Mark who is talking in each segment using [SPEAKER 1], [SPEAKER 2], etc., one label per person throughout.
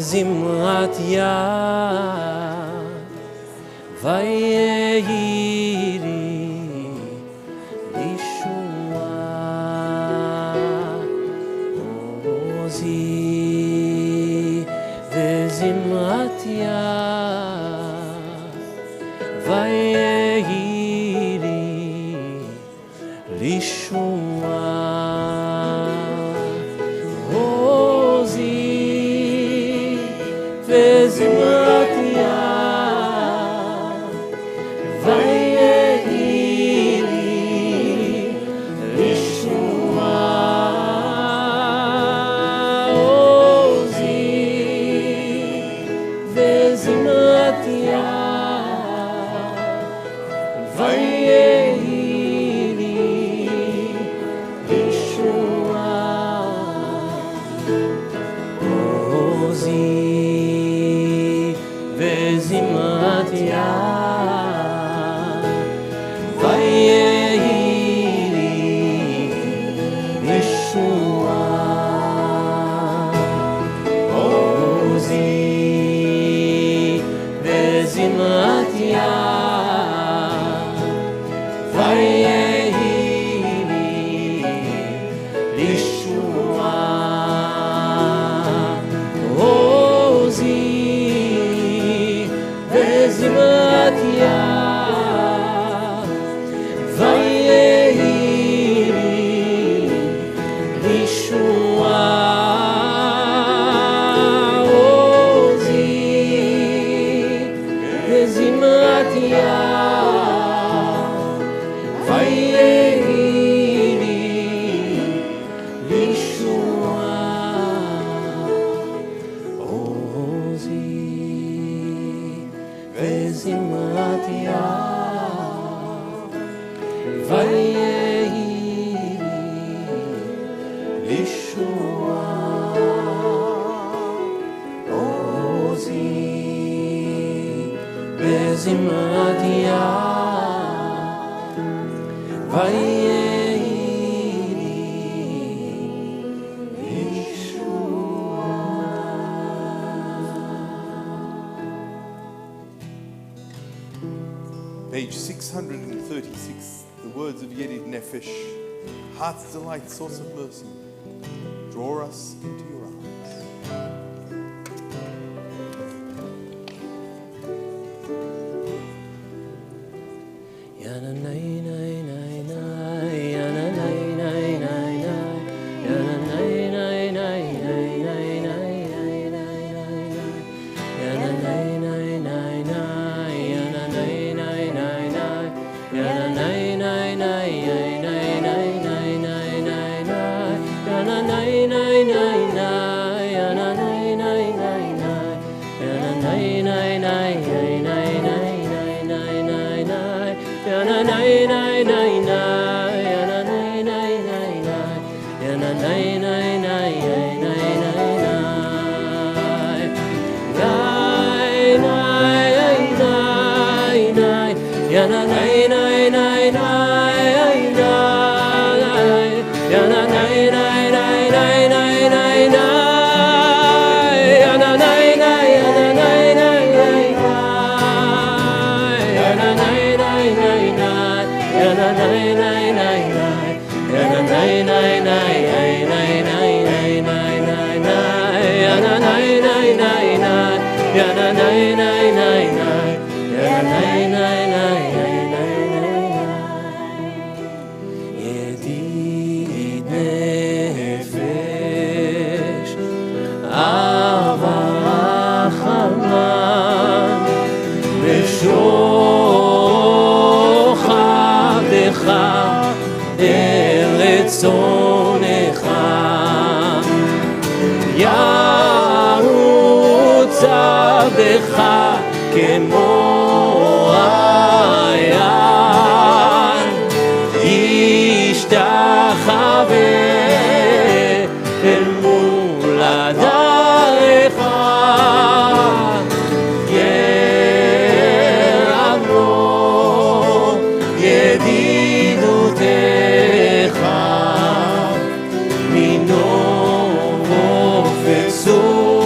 [SPEAKER 1] וזמרת יד ויהי לי לישועה עוזי וזמרת יד ויהי לי לישועה עוזי וזמרת יד ויהי לי לישועה עוזי וזמרת יד ויהי לי לישועה עוזי וזמרת יד ויהי לי לישועה עוזי וזמרת יד ויהי לי לישועה עוזי וזמרת יד ויהי לי לישועה עוזי וזמרת יד ויהי לי לישועה עוזי וזמרת יד ויהי לי לישועה עוזי וזמרת יד ויהי לי לישועה.
[SPEAKER 2] Page 636, the words of Yedid Nefesh, Heart's Delight, Source of Mercy, draw us into your arms.
[SPEAKER 1] Yana nay nay nay nay, yana nay nay nay nay, yana nay nay nay nay nay nay nay nay nay, yana nay nay nay nay, yana nay nay nay nay, yana nay nay nay nay nay nay nay nay nay, yana nay nay nay nay, yana nay nay nay nay, yana nay nay nay nay nay nay nay nay nay. Yana nay nay nay nay, yana nay nay nay nay, yana nay nay nay nay nay nay, nay nay nay nay, yana nay nay nay nay nay, yana nay nay nay nay nay nay nay, yana nay nay yana nay nay nay nay, yana nay nay nay nay, yana nay nay nay nay, yana nay nay nay nay nay nay nay nay nay, yana nay nay nay nay, yana nay nay nay nay, yana nay nay nay nay nay nay. Yedid nefesh, Ava Chaman, בשוחדך ארץ צונך ירוץ עבדך כמו עין ישתחווה אל מולדתך ידידותך מנוף וסוף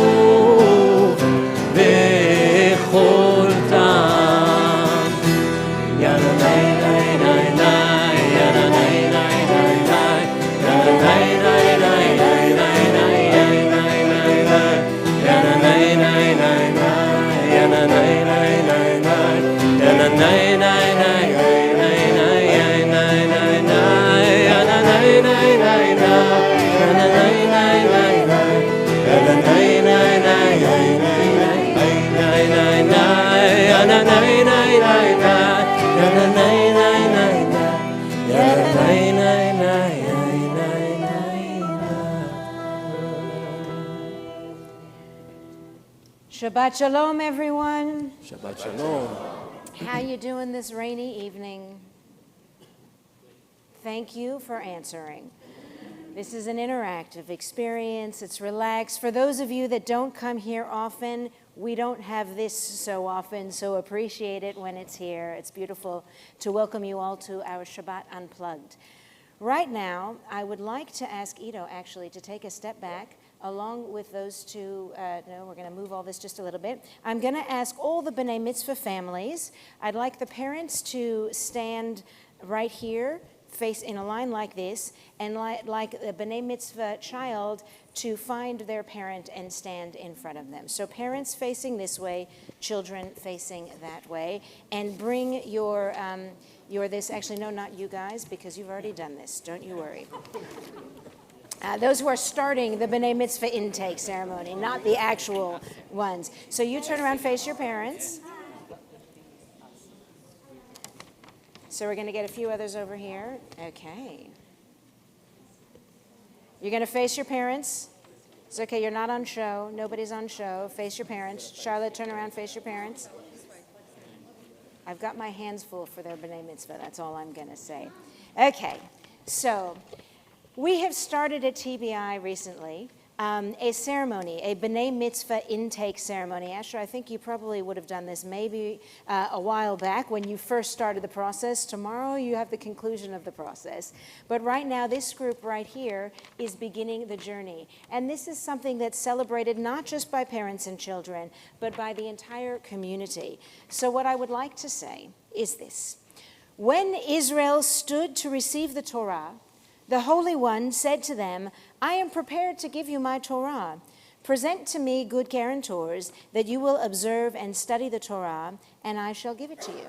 [SPEAKER 3] Shabbat Shalom, everyone.
[SPEAKER 1] Shabbat Shalom.
[SPEAKER 3] How you doing this rainy evening? Thank you for answering. This is an interactive experience. It's relaxed. For those of you that don't come here often, we don't have this so often, so appreciate it when it's here. It's beautiful to welcome you all to our Shabbat Unplugged. Right now, I would like to ask Ido, actually, to take a step back along with those two. No, we're going to move all this just a little bit. I'm going to ask all the B'nai Mitzvah families. I'd like the parents to stand right here, face in a line like this, and like the B'nai Mitzvah child to find their parent and stand in front of them. So parents facing this way, children facing that way, and bring your this. Actually, no, not you guys, because you've already done this. Don't you worry. Those who are starting the B'nai Mitzvah intake ceremony, not the actual ones. So you turn around, face your parents. So we're going to get a few others over here. Okay. You're going to face your parents. It's okay, you're not on show. Nobody's on show. Face your parents. Charlotte, turn around, face your parents. I've got my hands full for their B'nai Mitzvah. That's all I'm going to say. Okay, so we have started at TBI recently a ceremony, a B'nai Mitzvah intake ceremony. Asher, I think you probably would have done this maybe a while back when you first started the process. Tomorrow you have the conclusion of the process. But right now, this group right here is beginning the journey. And this is something that's celebrated not just by parents and children, but by the entire community. So what I would like to say is this. When Israel stood to receive the Torah, the Holy One said to them, I am prepared to give you my Torah. Present to me good guarantors that you will observe and study the Torah, and I shall give it to you.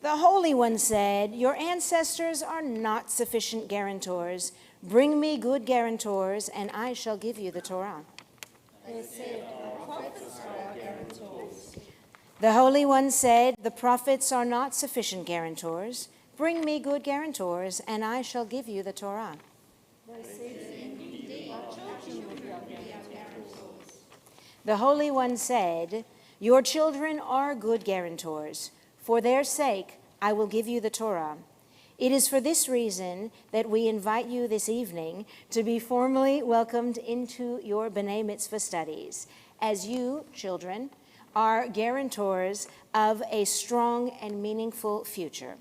[SPEAKER 3] The Holy One said, your ancestors are not sufficient guarantors. Bring me good guarantors, and I shall give you the Torah.
[SPEAKER 4] They said, the prophets are guarantors.
[SPEAKER 3] The Holy One said, the prophets are not sufficient guarantors. Bring me good guarantors, and I shall give you the Torah.
[SPEAKER 4] They said, indeed, our children will be our guarantors.
[SPEAKER 3] The Holy One said, your children are good guarantors. For their sake, I will give you the Torah. It is for this reason that we invite you this evening to be formally welcomed into your B'nai Mitzvah studies, as you, children, are guarantors of a strong and meaningful future.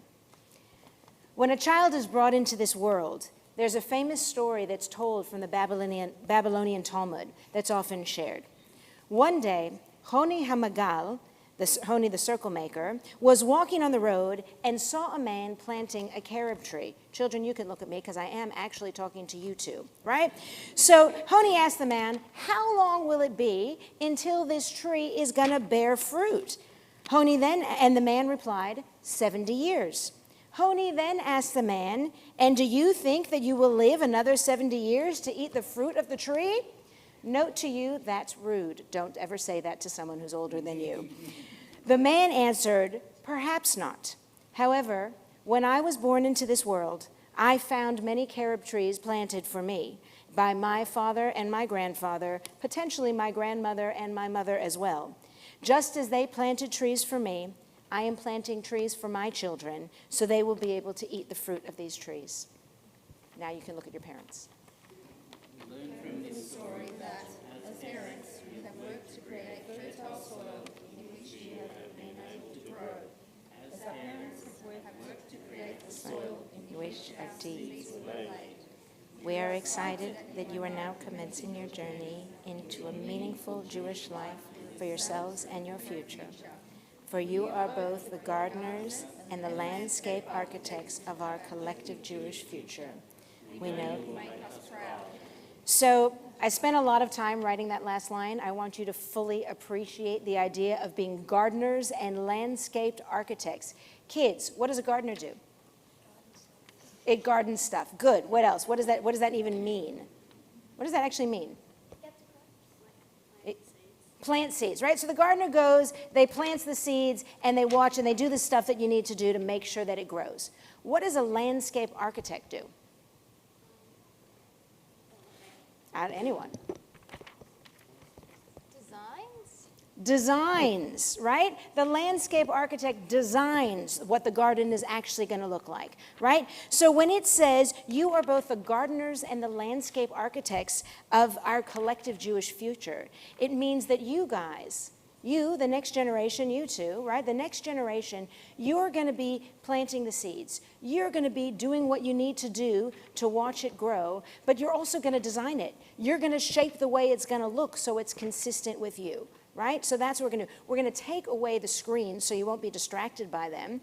[SPEAKER 3] When a child is brought into this world, there's a famous story that's told from the Babylonian Talmud that's often shared. One day, Honi Hamagal, Honi the circle maker, was walking on the road and saw a man planting a carob tree. Children, you can look at me because I am actually talking to you two, right? So Honi asked the man, how long will it be until this tree is going to bear fruit? And the man replied, 70 years. Honi then asked the man, and do you think that you will live another 70 years to eat the fruit of the tree? Note to you, that's rude. Don't ever say that to someone who's older than you. The man answered, perhaps not. However, when I was born into this world, I found many carob trees planted for me by my father and my grandfather, potentially my grandmother and my mother as well. Just as they planted trees for me, I am planting trees for my children, so they will be able to eat the fruit of these trees. Now you can look at your parents.
[SPEAKER 4] We learn from this story that, as parents, you have worked to create fertile soil in which you have been able to grow. As our parents have worked to create the soil in which our seeds were laid.
[SPEAKER 3] We are excited that you are now commencing your journey into a meaningful Jewish life for yourselves and your future. For you are both the gardeners and the landscape architects of our collective Jewish future. We know. So I spent a lot of time writing that last line. I want you to fully appreciate the idea of being gardeners and landscaped architects. Kids, what does a gardener do? It gardens stuff. Good. What else? What does that even mean? What does that actually mean? plant seeds, right? So the gardener goes, they plant the seeds, and they watch, and they do the stuff that you need to do to make sure that it grows. What does a landscape architect do? Anyone? Designs, right? The landscape architect designs what the garden is actually going to look like, right? So when it says you are both the gardeners and the landscape architects of our collective Jewish future, it means that you guys, you, the next generation, you two, right? The next generation, you're going to be planting the seeds. You're going to be doing what you need to do to watch it grow, but you're also going to design it. You're going to shape the way it's going to look so it's consistent with you. Right? So that's what we're going to do. We're going to take away the screens so you won't be distracted by them.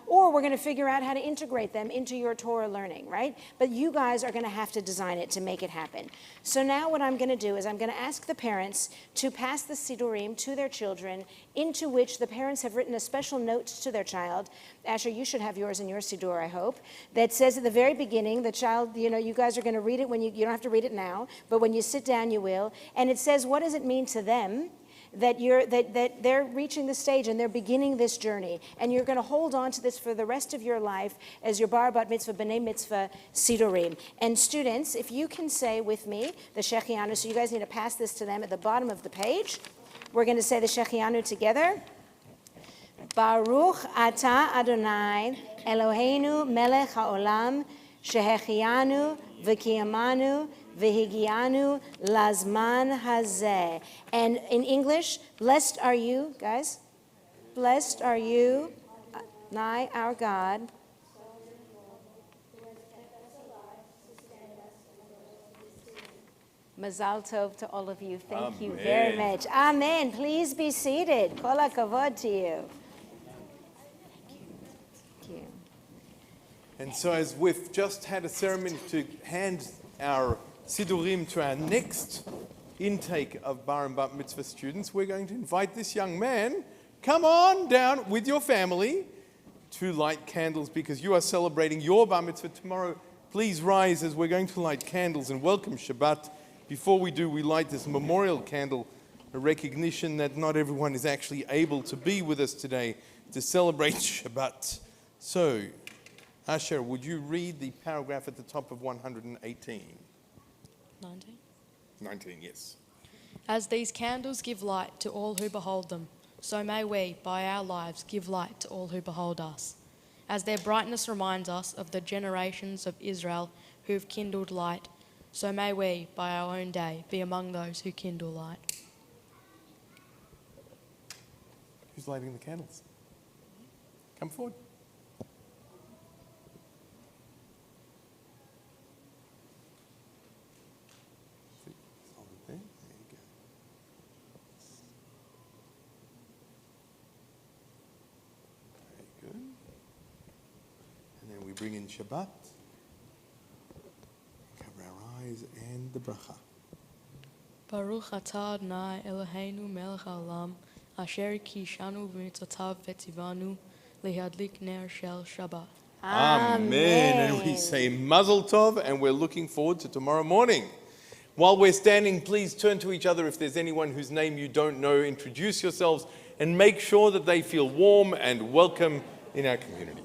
[SPEAKER 3] Or we're going to figure out how to integrate them into your Torah learning, right? But you guys are going to have to design it to make it happen. So now what I'm going to do is I'm going to ask the parents to pass the Sidurim to their children, into which the parents have written a special note to their child. Asher, you should have yours in your Sidur, I hope, that says at the very beginning, the child, you guys are going to read it when you don't have to read it now, but when you sit down you will. And it says, what does it mean to them that they're reaching the stage and they're beginning this journey, and you're going to hold on to this for the rest of your life as your bar, bat mitzvah, b'nai mitzvah, sidurim. And students, if you can say with me the Shechianu, so you guys need to pass this to them at the bottom of the page. We're going to say the Shechianu together. Baruch atah Adonai Eloheinu melech haolam shehechianu v'kiyamanu Vehigianu lazman hazeh. And in English, blessed are you, guys. Blessed are you, Adonai, our God. Mazal tov to all of you. Thank you very much. Amen. Please be seated. Kol hakavod to you. Thank you.
[SPEAKER 2] And so as we've just had a ceremony to hand our Sidurim to our next intake of Bar and Bat Mitzvah students, we're going to invite this young man, come on down with your family to light candles, because you are celebrating your Bar Mitzvah tomorrow. Please rise as we're going to light candles and welcome Shabbat. Before we do, we light this memorial candle, a recognition that not everyone is actually able to be with us today to celebrate Shabbat. So, Asher, would you read the paragraph at the top of 118? 19, yes.
[SPEAKER 5] As these candles give light to all who behold them, so may we, by our lives, give light to all who behold us. As their brightness reminds us of the generations of Israel who have kindled light, so may we, by our own day, be among those who kindle light.
[SPEAKER 2] Who's lighting the candles? Come forward. Bring in Shabbat, cover our eyes, and the bracha.
[SPEAKER 5] Baruch atah Adonai Eloheinu melech haolam, asher kishanu v'mitzvotav v'tzivanu lehadlik ner shel Shabbat.
[SPEAKER 2] Amen. And we say Mazel Tov, and we're looking forward to tomorrow morning. While we're standing, please turn to each other. If there's anyone whose name you don't know, introduce yourselves and make sure that they feel warm and welcome in our community.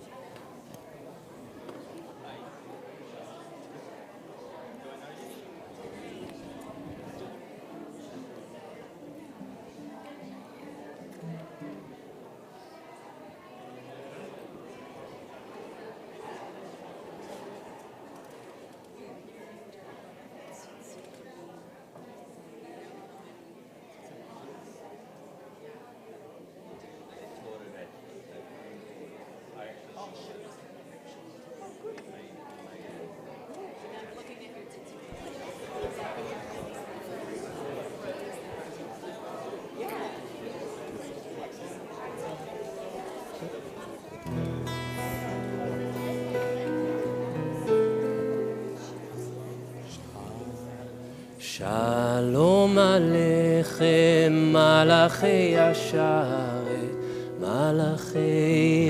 [SPEAKER 1] Shalom Aleichem, Malachei Asharet, Malachei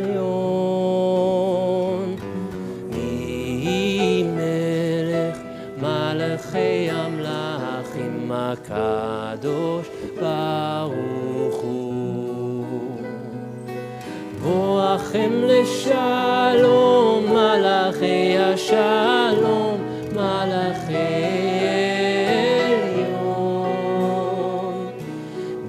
[SPEAKER 1] Elyon, Mi Melech, Malachei Amlachim, הקדוש ברוך הוא. בואכם לשלום מלאכי השלום מלאכי עליון.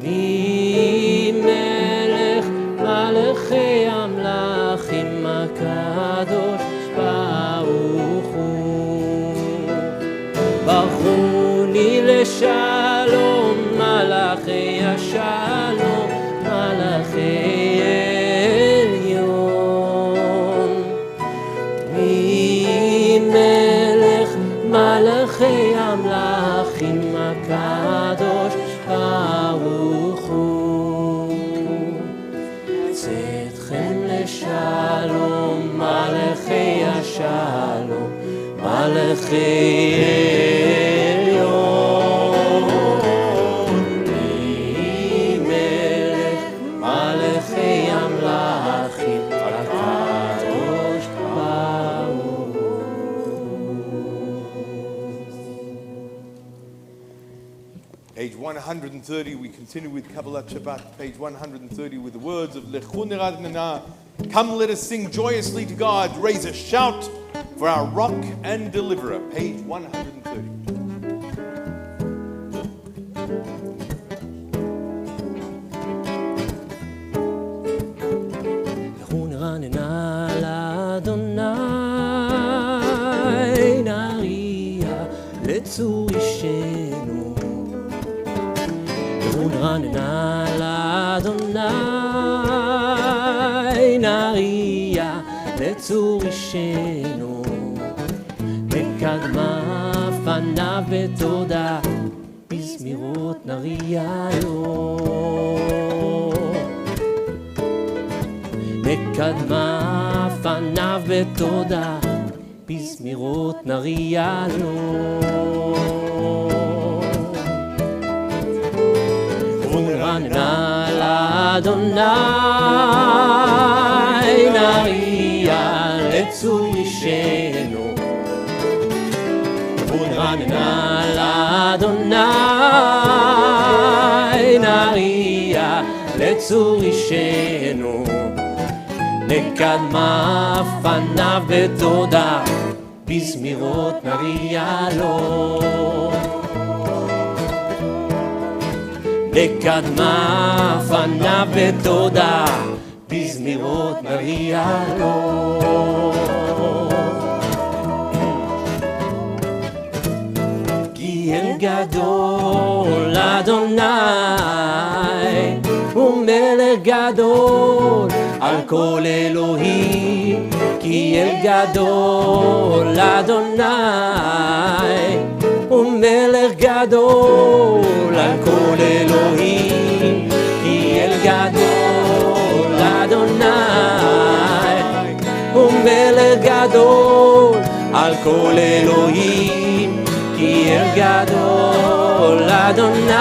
[SPEAKER 1] מי מלך מלאכי המלכים הקדוש ברוך הוא. ברכוני לשלום מלאכי השלום מלאכי עליון. מי מלך מלאכי המלכים הקדוש ברוך הוא. צאתכם לשלום מלאכי השלום מלאכי עליון. מי מלך מלאכי המלכים הקדוש ברוך הוא.
[SPEAKER 2] Page 130, we continue with Kabbalat Shabbat. Page 130 with the words of Lechu Nerad Nana. Come, let us sing joyously to God. Raise a shout for our rock and deliverer. Page 130.
[SPEAKER 1] לכו נרננה לאדוני, נריע לצור אישנו. לכו נרננה לאדוני, נריע לצור אישנו. בקדמה פניו בתודה, בזמירות נריע לו. בקדמה פניו בתודה, בזמירות נריע לו. ונרננה לאדוני, נריע לצור אישנו. ונרננה לאדוני, נריע לצור אישנו. נקדמה פניו בתודה, בזמירות נריע לו. נקדמה פניו בתודה, בזמירות נריע לו. כי אל גדול אדוני, ומלך גדול על כל אלוהים. כי אל גדול אדוני, ומלך גדול על כל אלוהים. כי אל גדול אדוני, ומלך גדול על כל אלוהים. כי אל גדול אדוני,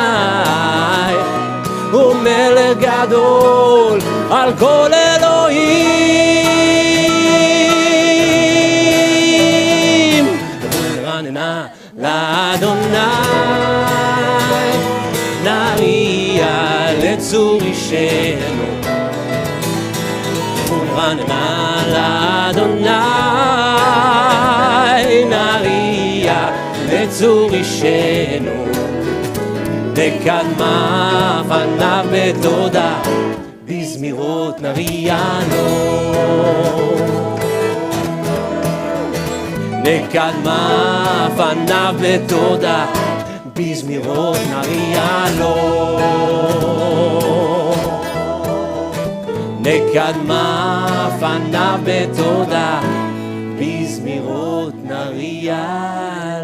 [SPEAKER 1] ומלך גדול על כל אלוהים. ונרננה לאדוני, נריע לצור אישנו. ונרננה לאדוני, נריע לצור אישנו. בקדמה פניו בתודה, בזמירות נריע לו. נקדמה פניו בתודה, בזמירות נריע לו. נקדמה פניו בתודה, בזמירות נריע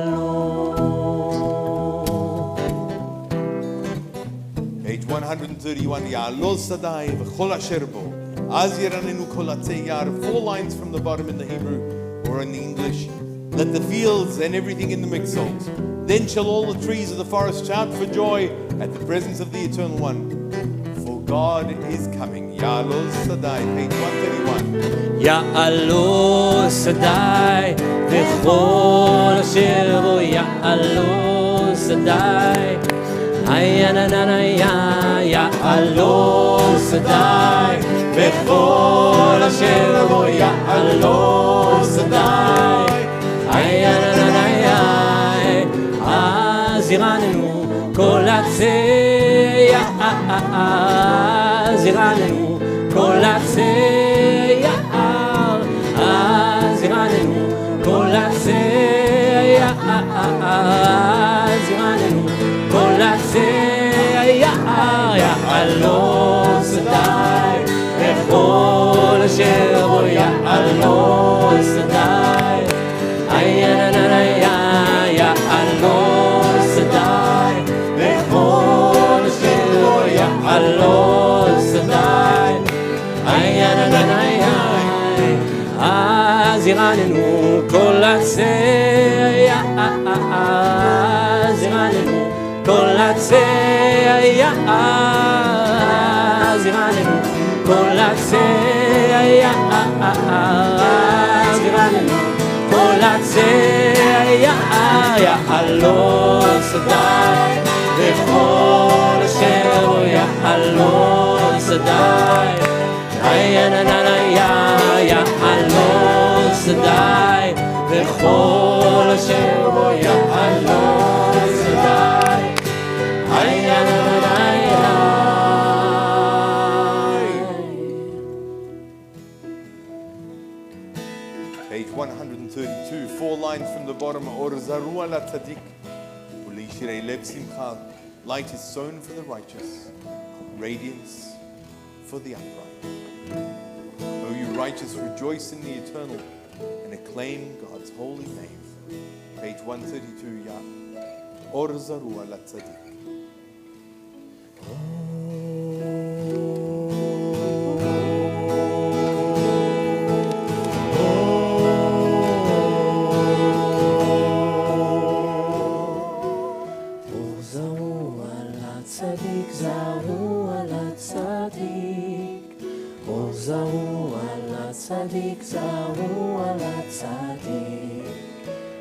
[SPEAKER 1] לו.
[SPEAKER 2] Page 131, Ya'alol Sadai v'chol asher bo. Az yiranenu kol atzei yar. 4 lines from the bottom in the Hebrew or in the English. Let the fields and everything in them exult. Then shall all the trees of the forest shout for joy at the presence of the Eternal One. For God is coming. Ya'alol Sadai, page 131.
[SPEAKER 1] יעלו שדי וכל אשר בו יעלו שדי יעלו שדי, וכל אשר בו יעלו שדי. אז ירננו כל עצי, אז ירננו כל עצי יער, אז ירננו כל עצי יער, אז ירננו כל עצי יער. יעלו שדי, וכל אשר בו יעלו שדי. יעלו שדי, וכל אשר בו יעלו שדי. אז ירננו כל עצי, אז ירננו כל עצי יער, אז ירננו כל עצי יער, אז ירננו כל עצי יער. יעלו שדי, וכל אשר בו יעלו שדי. יעלו שדי, וכל אשר בו יעלו שדי.
[SPEAKER 2] Page 132, 4 lines from the bottom. Or zaru ala tzadik, ulishirei lev simcha. Light is sown for the righteous, radiance for the upright. O you righteous, rejoice in the eternal and acclaim God's holy name. Page 132, ya. Or zaru ala tzadik.
[SPEAKER 1] זרו על הצדיק, זרו על הצדיק.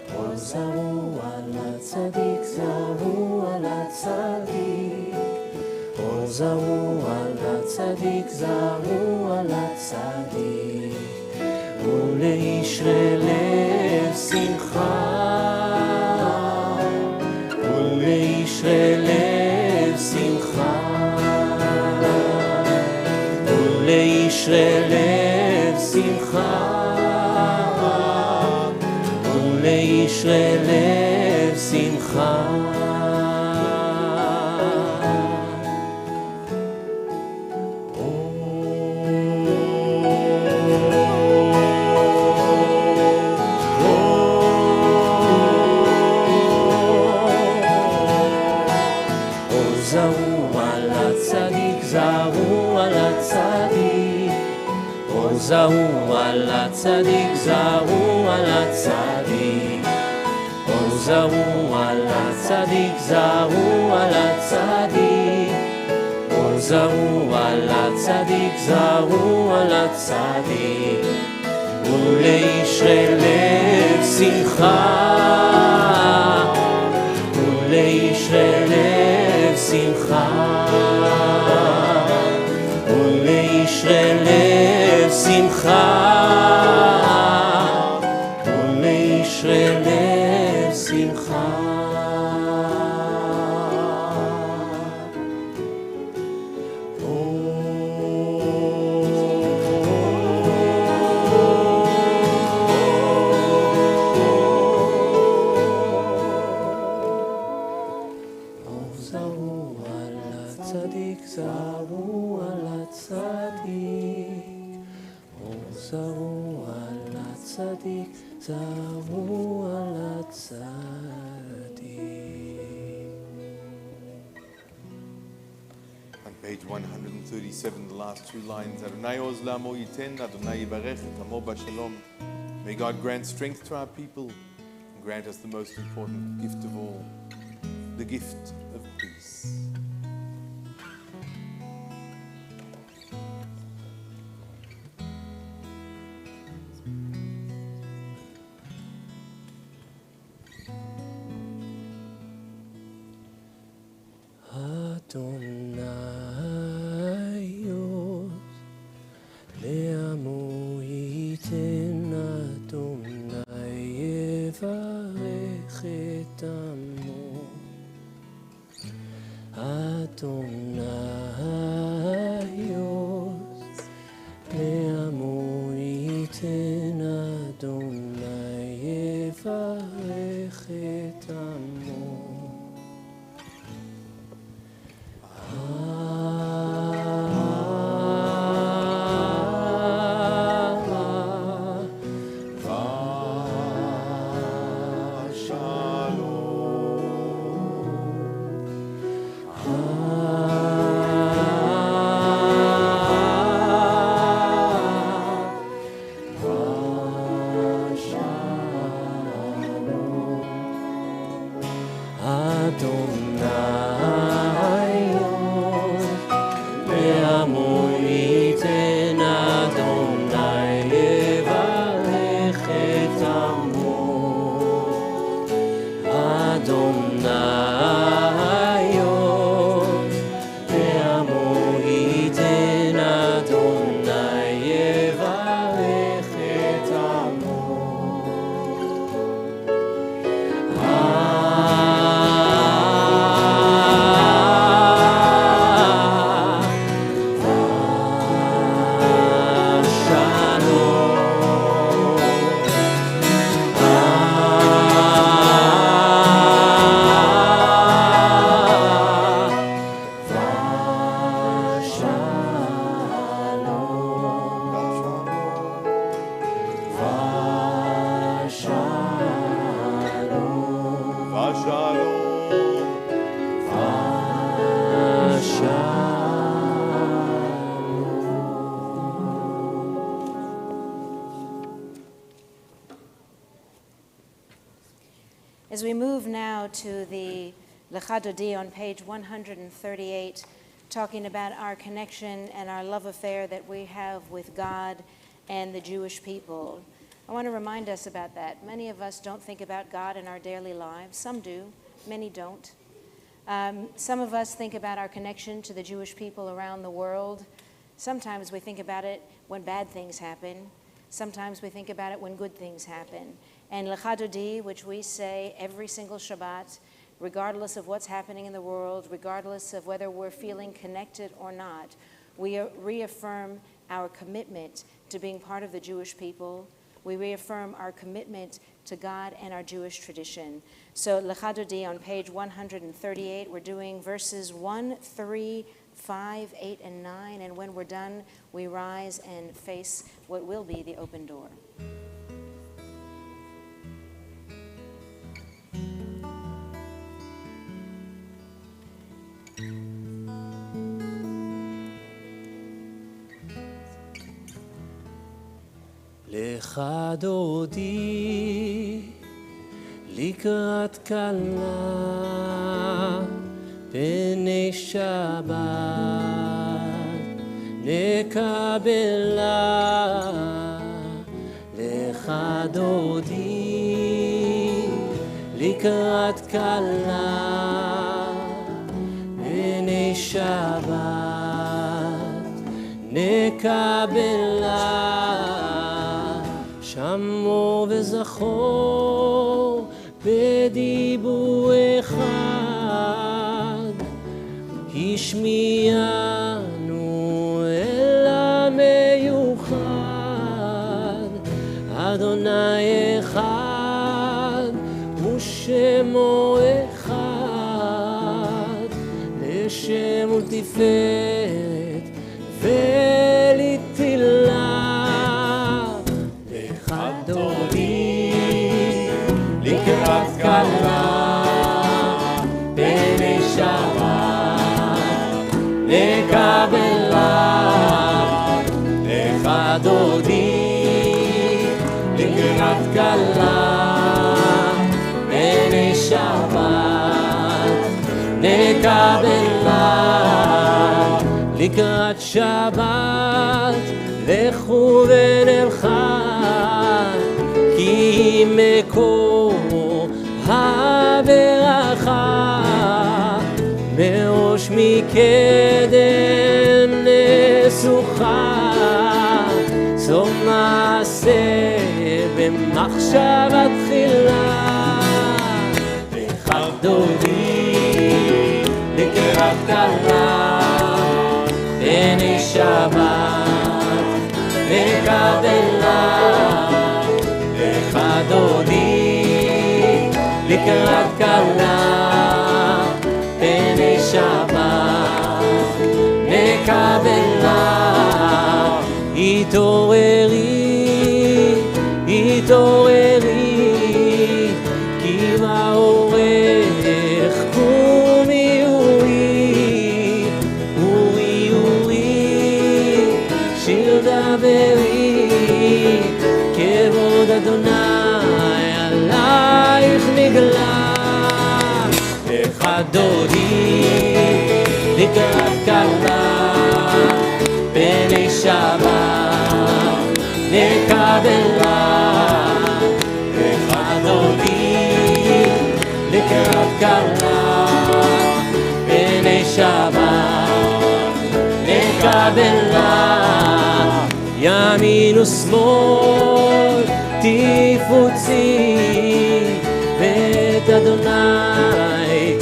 [SPEAKER 1] או זרו על הצדיק, זרו על הצדיק. או זרו על הצדיק, זרו על הצדיק. ולישרי לב שמחה, ולישרי לב שמחה. לישרי לב שמחה, ולישרי לב שמחה. זרו על הצדיק, זרו על הצדיק. זרו על הצדיק, זרו על הצדיק. זרו על הצדיק, זרו על הצדיק. זרו על הצדיק, זרו על הצדיק. ולישרי לב שמחה, ולישרי לב שמחה. ולישרי לב שמחה, ולישרי לב שמחה. זרו על הצדיק, זרו על הצדיק. זרו על הצדיק, זרו על הצדיק.
[SPEAKER 2] On page 137, the last 2 lines. Adonai oz la'amo yiten, Adonai yivarech et amo b'shalom. May God grant strength to our people and grant us the most important gift of all, the gift of peace.
[SPEAKER 1] Adonaios Le'amo iten Adonai yevarech et amo Adonaios Le'amo iten Adonai yevarech et amo
[SPEAKER 3] As we move now to the Lecha Dodi on page 138, talking about our connection and our love affair that we have with God and the Jewish people, I want to remind us about that. Many of us don't think about God in our daily lives. Some do, many don't. Some of us think about our connection to the Jewish people around the world. Sometimes we think about it when bad things happen. Sometimes we think about it when good things happen. And Lecha Dodi, which we say every single Shabbat, regardless of what's happening in the world, regardless of whether we're feeling connected or not, we reaffirm our commitment to being part of the Jewish people. We reaffirm our commitment to God and our Jewish tradition. So Lecha Dodi on page 138, we're doing verses 1, 3, 5, 8, and 9. And when we're done, we rise and face what will be the open door.
[SPEAKER 1] Lecha Dodi לקראת כלה פני שבת נקבלה lecha dodi לקראת כלה פני שבת נקבלה שמעו וזכור בדיבור אחד השמיענו אל המיוחד אדוני אחד ושמו אחד לשם ולתפארת ולתהילה לקראת כלה פני שבת נקבלה lecha dodi לקראת כלה פני שבת נקבלה לקראת שבת לכו ונלכה כי מקור הברכה מאור ראש מקדם נסוכה, סוף מעשה במחשבה תחילה. אחד דודי לקראת קלה, בני שבת לקבלה. אחד דודי לקראת קלה, בני שבת נקבלה. התעוררי, התעוררי, כי באורך קומי אורי, אורי אורי, שיר דברי, כבוד אדוני עלייך נגלה. אחד דודי לקראת קלה, בני שבת נקבלה. אחד דודי לקראת קלה, בני שבת נקבלה. ימין ושמאל תפוצי, ואת אדוני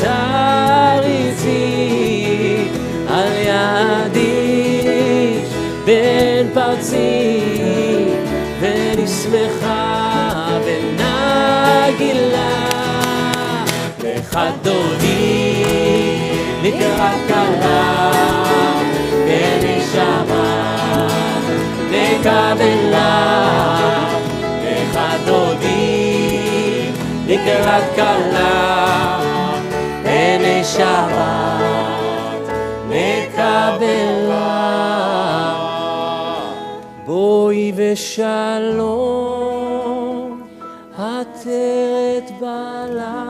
[SPEAKER 1] תריצי. על ידי בין פרצי, ונשמחה ונגילה. אחד דודי לקראת קלה, בני שבת נקבלה. אחד דודי לקראת קלה, בני שבת נקבלה. בואי ושלום עטרת בעלה,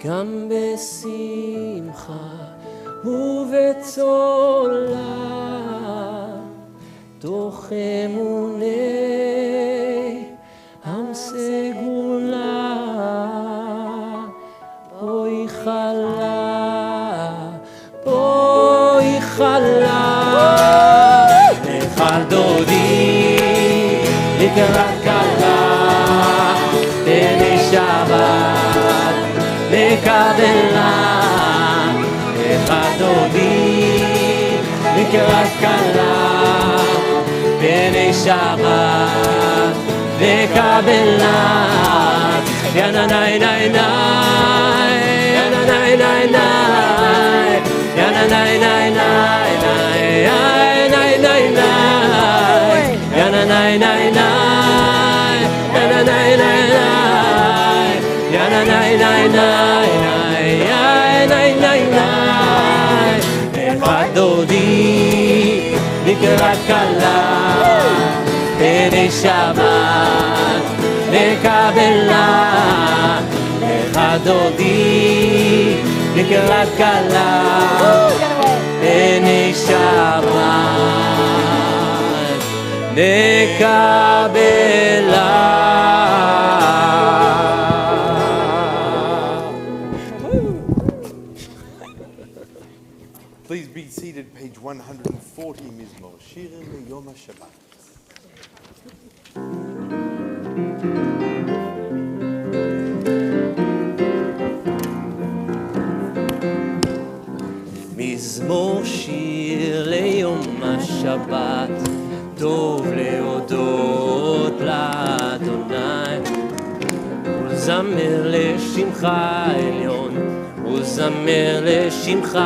[SPEAKER 1] גם בשמחה ובצולה, תוך אמוני עם סגולה. בואי חלה, בואי חלה. אחד דודי לקראת קלה, בני שבת נקבלה. אחד דודי לקראת קלה, בני שבת נקבלה. יא נה נה נה נה, יא נה נה נה נה, יא נה נה נה נה, יא נה נה נה, יא נה נה נה נה, יא נה נה נה נה, יא נה נה נה נה, יא נה נה נה. אחד דודי לקראת קלה, בני שבת נקבלה. אחד דודי לקראת קלה, בני שבת נקבלה.
[SPEAKER 2] Please be seated, page 140, מזמור שיר ליום השבת.
[SPEAKER 1] מזמור שיר ליום השבת, טוב להודות לאדוני, ולזמר לשמך עליון, ולזמר לשמך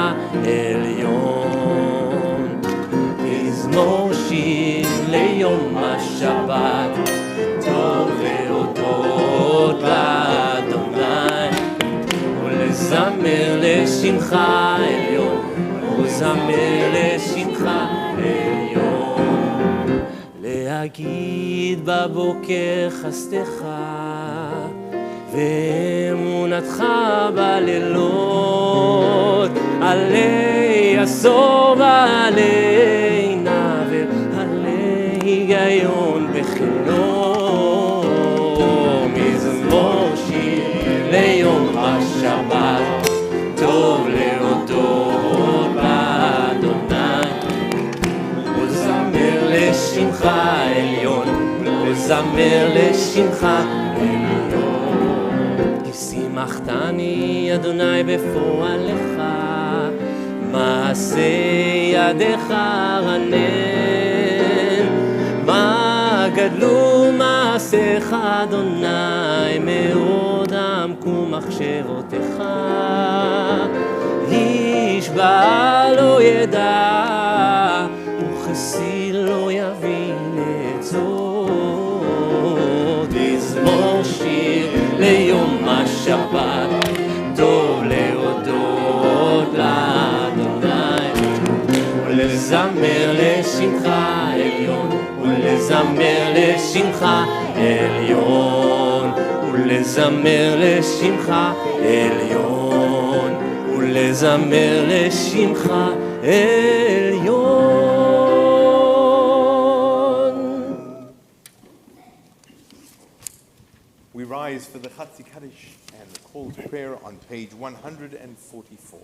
[SPEAKER 1] עליון. מזמור שיר ליום השבת, טוב להודות לאדוני, ולזמר לשמך עליון, ולזמר לשמך עליון. להגיד בבוקר חסדך, ואמונתך בלילות, עלי עשור ועלי נבל, עלי היגיון בחינום. מזמור שיר ליום השבת, טוב ולזמר לשמך עליון. כי שימחתני אדוני בפועלך, מעשה ידיך רנן. מה גדלו מעשיך אדוני, מאוד עמקו מחשבותיך. איש בעל לא ידע, וכסיל לא יבין עצות. תזמור שיר ליום השבת, טוב להודות לאדוני, ולזמר לשמך עליון, ולזמר לשמך עליון, ולזמר לשמך עליון, ולזמר לשמך עליון.
[SPEAKER 2] We rise for the Chatzi Kaddish and the call to prayer on page 144.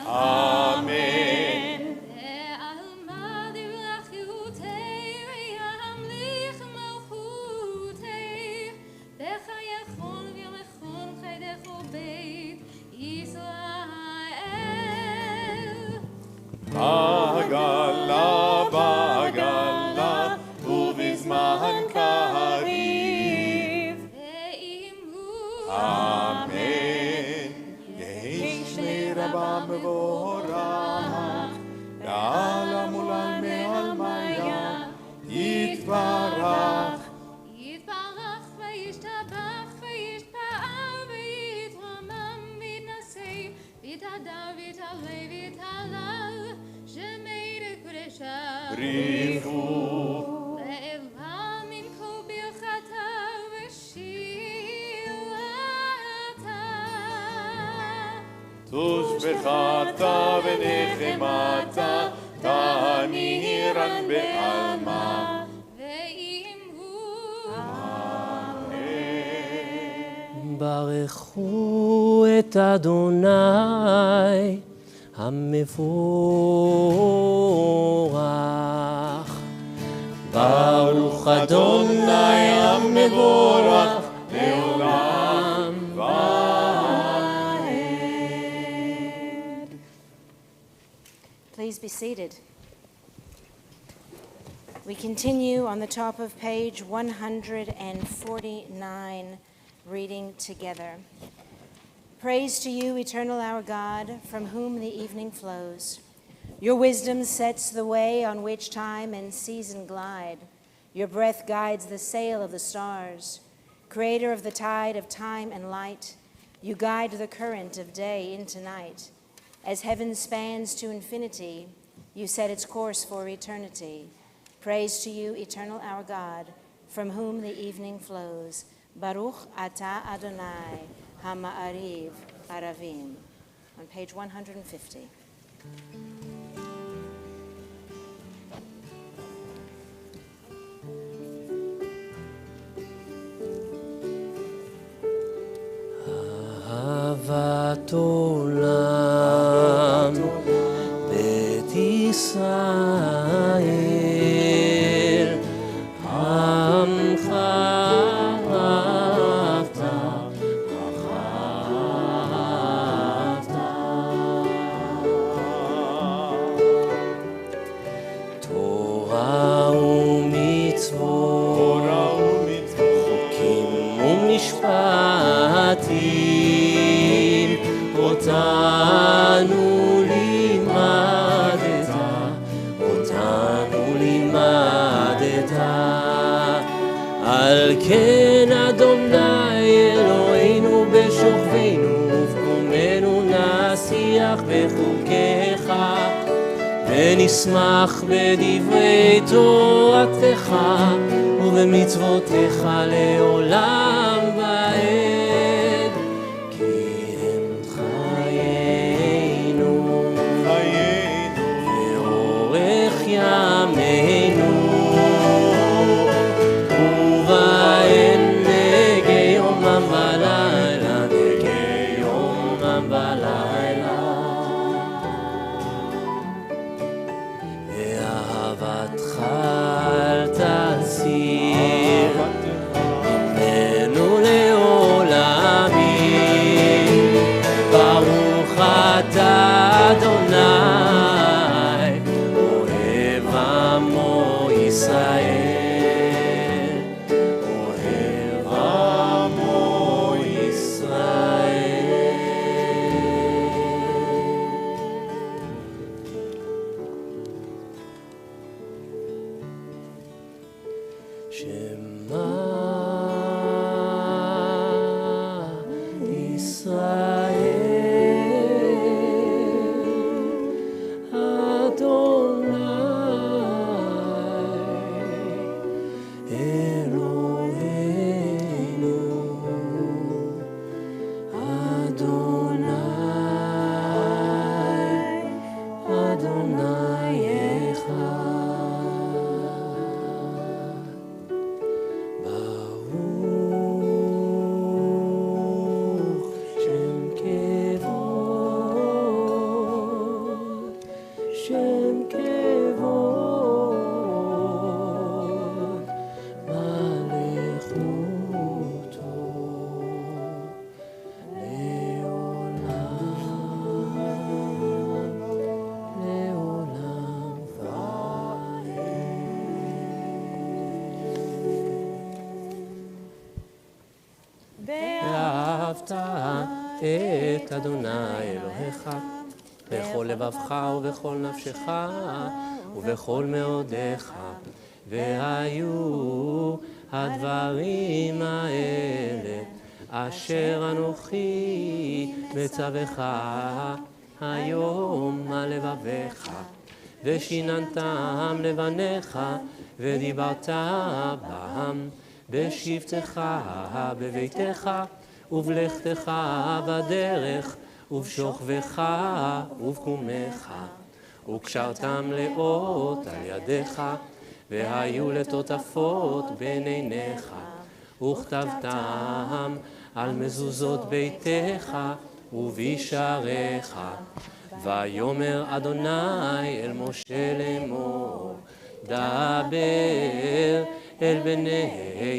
[SPEAKER 2] Amen. Bagala, bagala, ubizman kariv. Amen. Yesh meraba mevorach, ve'ala mulal me'al maya, yitbarach.
[SPEAKER 4] יתברך וישתבח ויתפאר ויתרומם ויתנשא ויתהדר ויתעלה ויתהלל שמי לקודשה
[SPEAKER 2] בריחו.
[SPEAKER 4] ואלה מן כל ברכתה ושילתה.
[SPEAKER 2] תושבחתה ונחמתה, תנירן בעלמה.
[SPEAKER 1] ברכו את אדוני המבורך. ברוך אדוני המבורך לעולם ועד.
[SPEAKER 3] Please be seated. We continue on the top of page 149, reading together. Praise to you, eternal our God, from whom the evening flows. Your wisdom sets the way on which time and season glide. Your breath guides the sail of the stars. Creator of the tide of time and light, you guide the current of day into night. As heaven spans to infinity, you set its course for eternity. Praise to you, eternal our God, from whom the evening flows. Baruch Ata Adonai HaMa'ariv Aravim. On page 150.
[SPEAKER 1] אהבת עולם בית ישראל, עמך אהבת, תורה ומצוות, חוקים ומשפטים, אותנו לימדת, על כן אדוני אלוהינו בשוכבנו ובקומנו נשיח בחוקיך, ונשמח בדברי תורתך ובמצוותיך לעולם ועד. כי הם חיינו ואורך ימינו, ובהם נגי יומם ולילה, נגי יומם ולילה. התחלת סיר ממנו לעולמים, ברוך אתה אדוני אוהב עמו ישראל, אוהב עמו ישראל. שמע ישראל, אדוני אלוהינו, אדוני אחד. ברוך שם כבוד, שם כבוד, מלכותו לעולם, לעולם ועד. ואהבת את אדוני אלוהיך בכל לבבך ובכל נפשך ובכל מאודיך, והיו הדברים האלה אשר אנוכי מצווך היום על לבביך, ושיננתם לבניך ודיברת בם בשבתך בביתך ובלכתך בדרך ובשוכבך ובקומך, וקשרתם לאות על ידיך, והיו לטוטפות בין עיניך, וכתבתם על מזוזות ביתך ובשעריך. ויאמר אדוני אל משה לאמור, דבר אל בני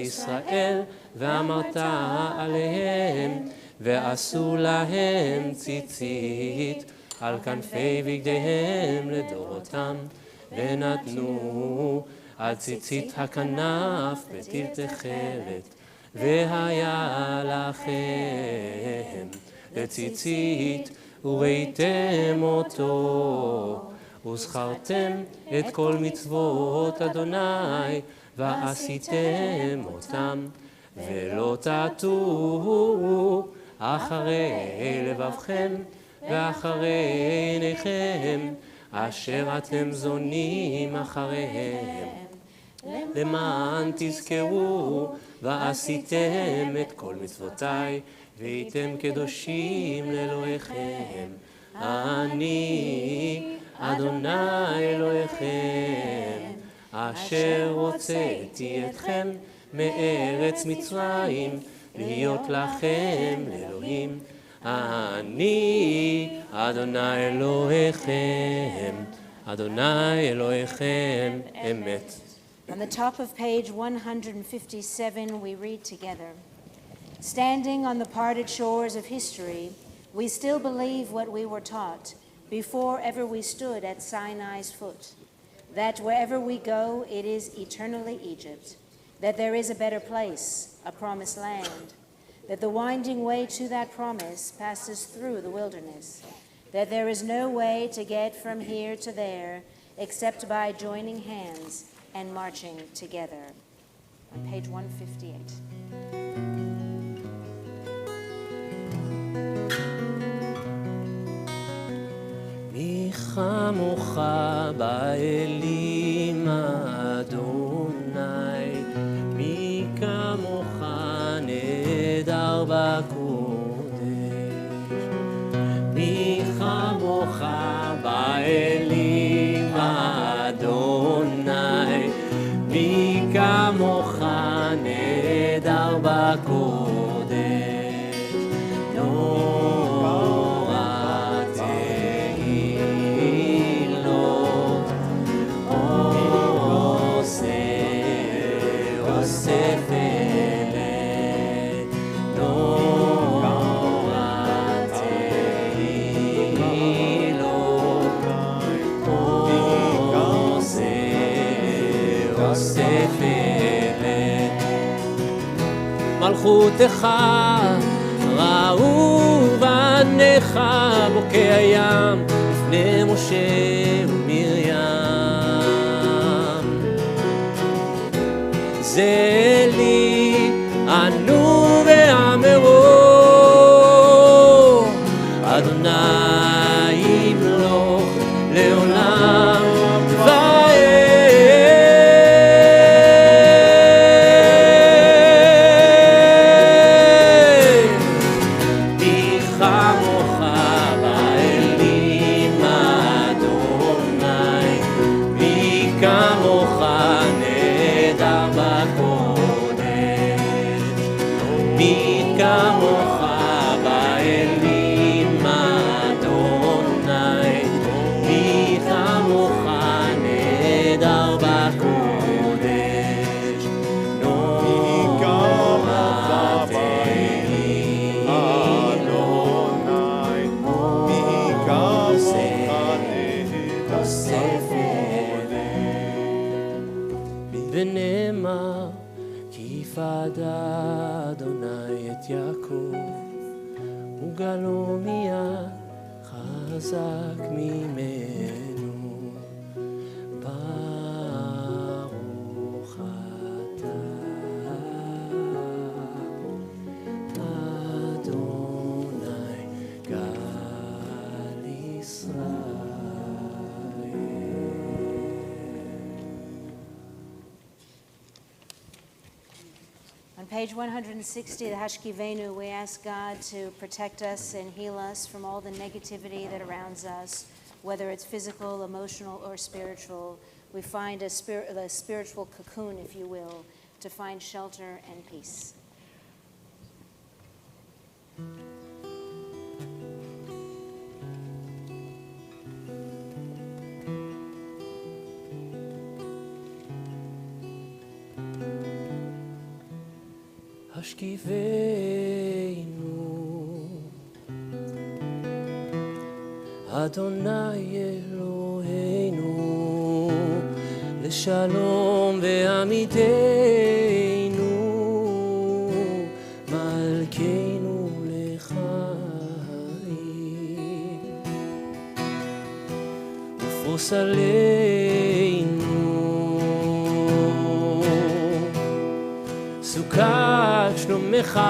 [SPEAKER 1] ישראל, ואמרת עליהם, ועשו להם ציצית על כנפי בגדיהם לדורותם, ונתנו על ציצית הכנף בטיל תכלת, והיה לכם לציצית וראיתם אותו, וזכרתם את כל מצוות אדוני ועשיתם אותם, ולא תטו אחרי לבבכם ואחרי עיניכם אשר אתם זונים אחריהם, למען תזכרו ועשיתם את כל מצוותיי והייתם קדושים לאלוהיכם. אני אדוני אלוהיכם אשר הוצאתי אתכם מארץ מצרים להיות לכם לאלוהים. אני אדוני אלוהיכם, אדוני אלוהיכם אמת.
[SPEAKER 3] On the top of page 157, we read together, standing on the parted shores of history, we still believe what we were taught before ever we stood at Sinai's foot, that wherever we go, it is eternally Egypt, that there is a better place, a promised land, that the winding way to that promise passes through the wilderness, that there is no way to get from here to there except by joining hands and marching together. On page 158.
[SPEAKER 1] מי כמוך באלים אדוני, מי כמוך נהדר בקודש, מי כמוך באלים אדוני, מי כמוך נהדר בקודש, נורא תהילות, נוספת. מלכותך ראו בניך בוקע ים לפני משה ומרים. זה לי ענו ואמרו אדוני ימלוך לעולם ועד. מי כמוך באלים אדוני, מי כמוך נהדר בקודש, מי כמוך באלים אדוני, מי כמוך נהדר בקודש, נורא תהי
[SPEAKER 2] אדוני, מי כמוך
[SPEAKER 1] נוספת. ונאמר כי יפקד אדוני את יעקב וגלו מיד חזק ממנו. ברוך אתה אדוני גל ישראל.
[SPEAKER 3] On page 160, the Hashkivenu, we ask God to protect us and heal us from all the negativity that surrounds us, whether it's physical, emotional, or spiritual. We find a spiritual cocoon, if you will, to find shelter and peace.
[SPEAKER 1] השכיבנו אדוני אלוהינו לשלום ועמידנו מלכנו לחיים ופרוס עלינו סוכת שלומך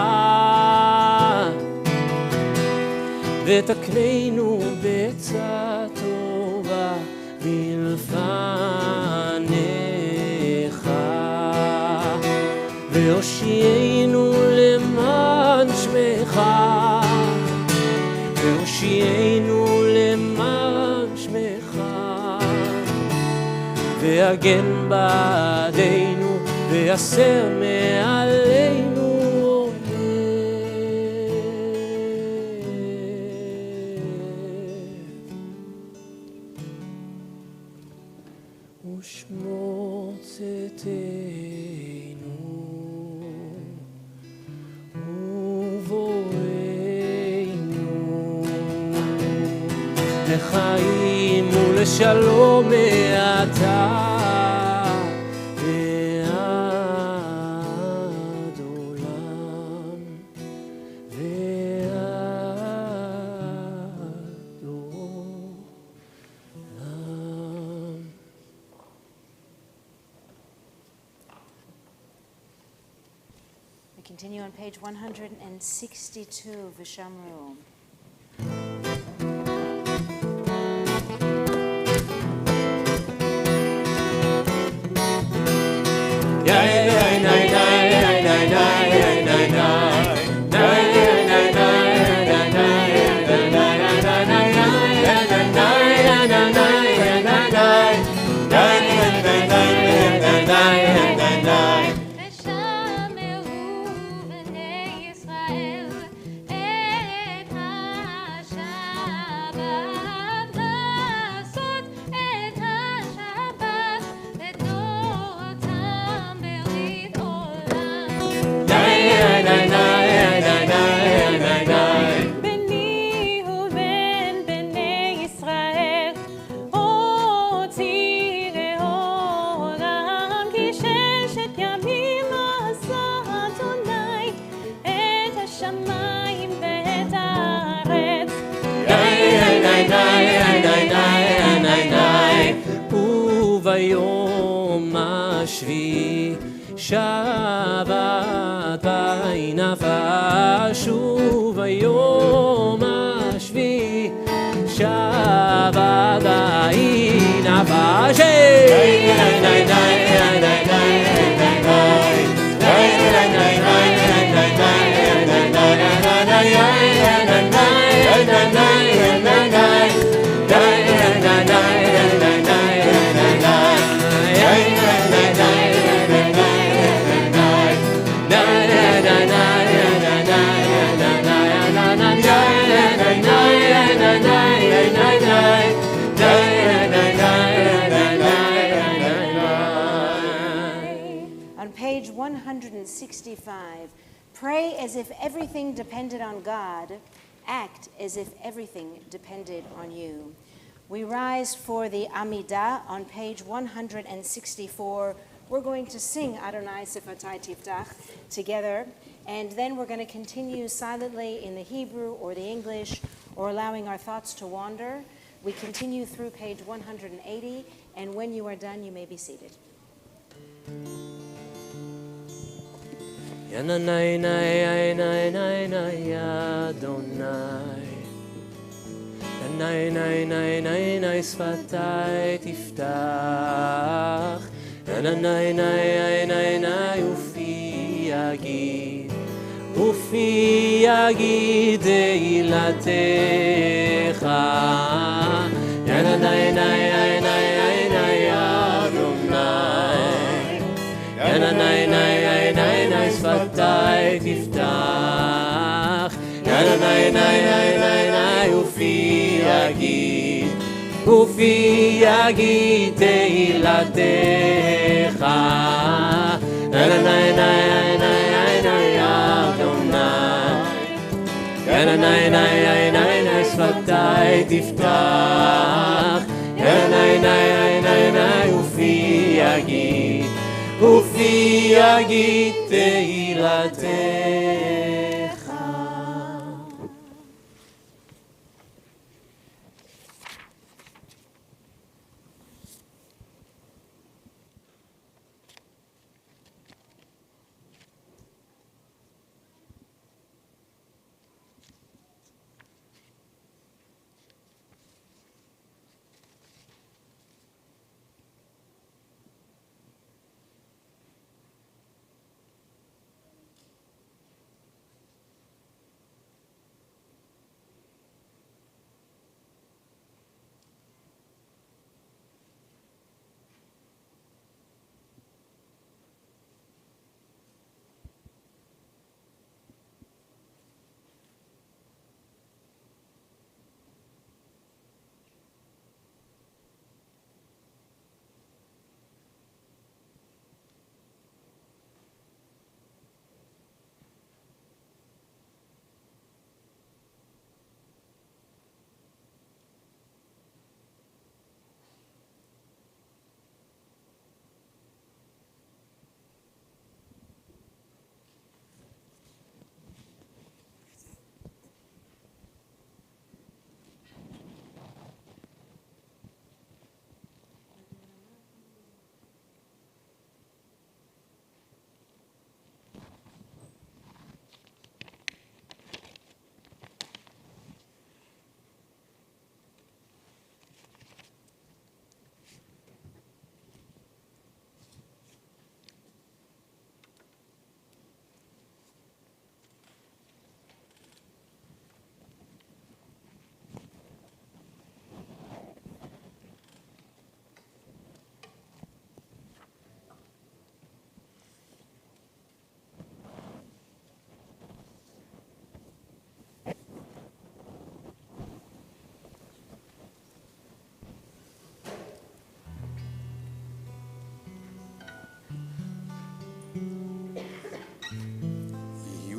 [SPEAKER 1] ותקננו בעצה טובה מלפניך והושיענו למען שמך והושיענו למען שמך והגן בעדינו והסר מעלינו ושמור צאתנו ובואנו לחיים ולשלום מעתה ועד עולם ועד עולם.
[SPEAKER 3] We continue on page 162, Vishamru.
[SPEAKER 4] לעשות את השבת לתורתם בריתם.
[SPEAKER 1] וביום השביעי שבת בי נפש וביום השביעי שבת בי נפש
[SPEAKER 3] On page 165, pray as if everything depended on God, act as if everything depended on you. We rise for the Amidah on page 164. We're going to sing Adonai Sifatai Tiftach together, and then we're going to continue silently in the Hebrew or the English, or allowing our thoughts to wander. We continue through page 180, and when you are done, you may be seated.
[SPEAKER 1] Yananai nai nai nai nai Adonai Yanai nai nai nai nai sfatai tiftach Yananai nai nai nai ufi yagid eilatecha Yananai nai nai nai Adonai Yananai nai nai sfatai tiftach Yananai nai ufi yagid teilatecha Yananai nai Adonai Yananai nai sfatai tiftach Yananai nai ufi yagid teilatecha.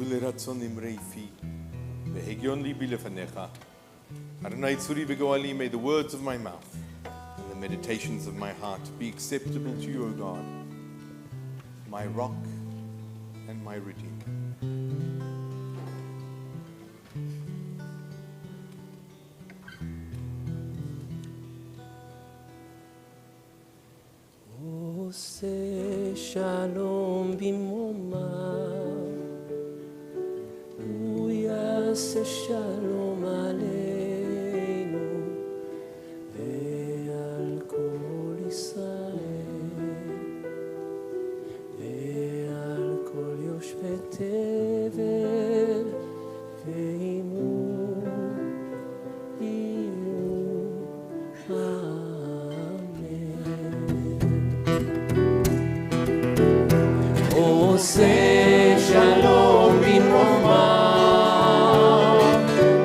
[SPEAKER 2] לרצון נמרי פי, והגיון ליבי לפניך. Adonai tzuri v'goali, may the words of my mouth and the meditations of my heart be acceptable to you, O God, my rock and my redeemer.
[SPEAKER 1] שלום במרומיו, הוא יעשה שלום עלינו ועל כל ישראל ועל כל יושבי תבל ועמו עושה שלום במרומיו,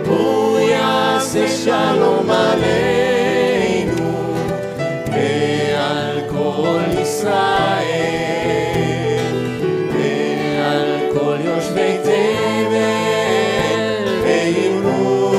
[SPEAKER 1] הוא יעשה שלום עלינו ועל כל ישראל ועל כל יושבי תבל ואמרו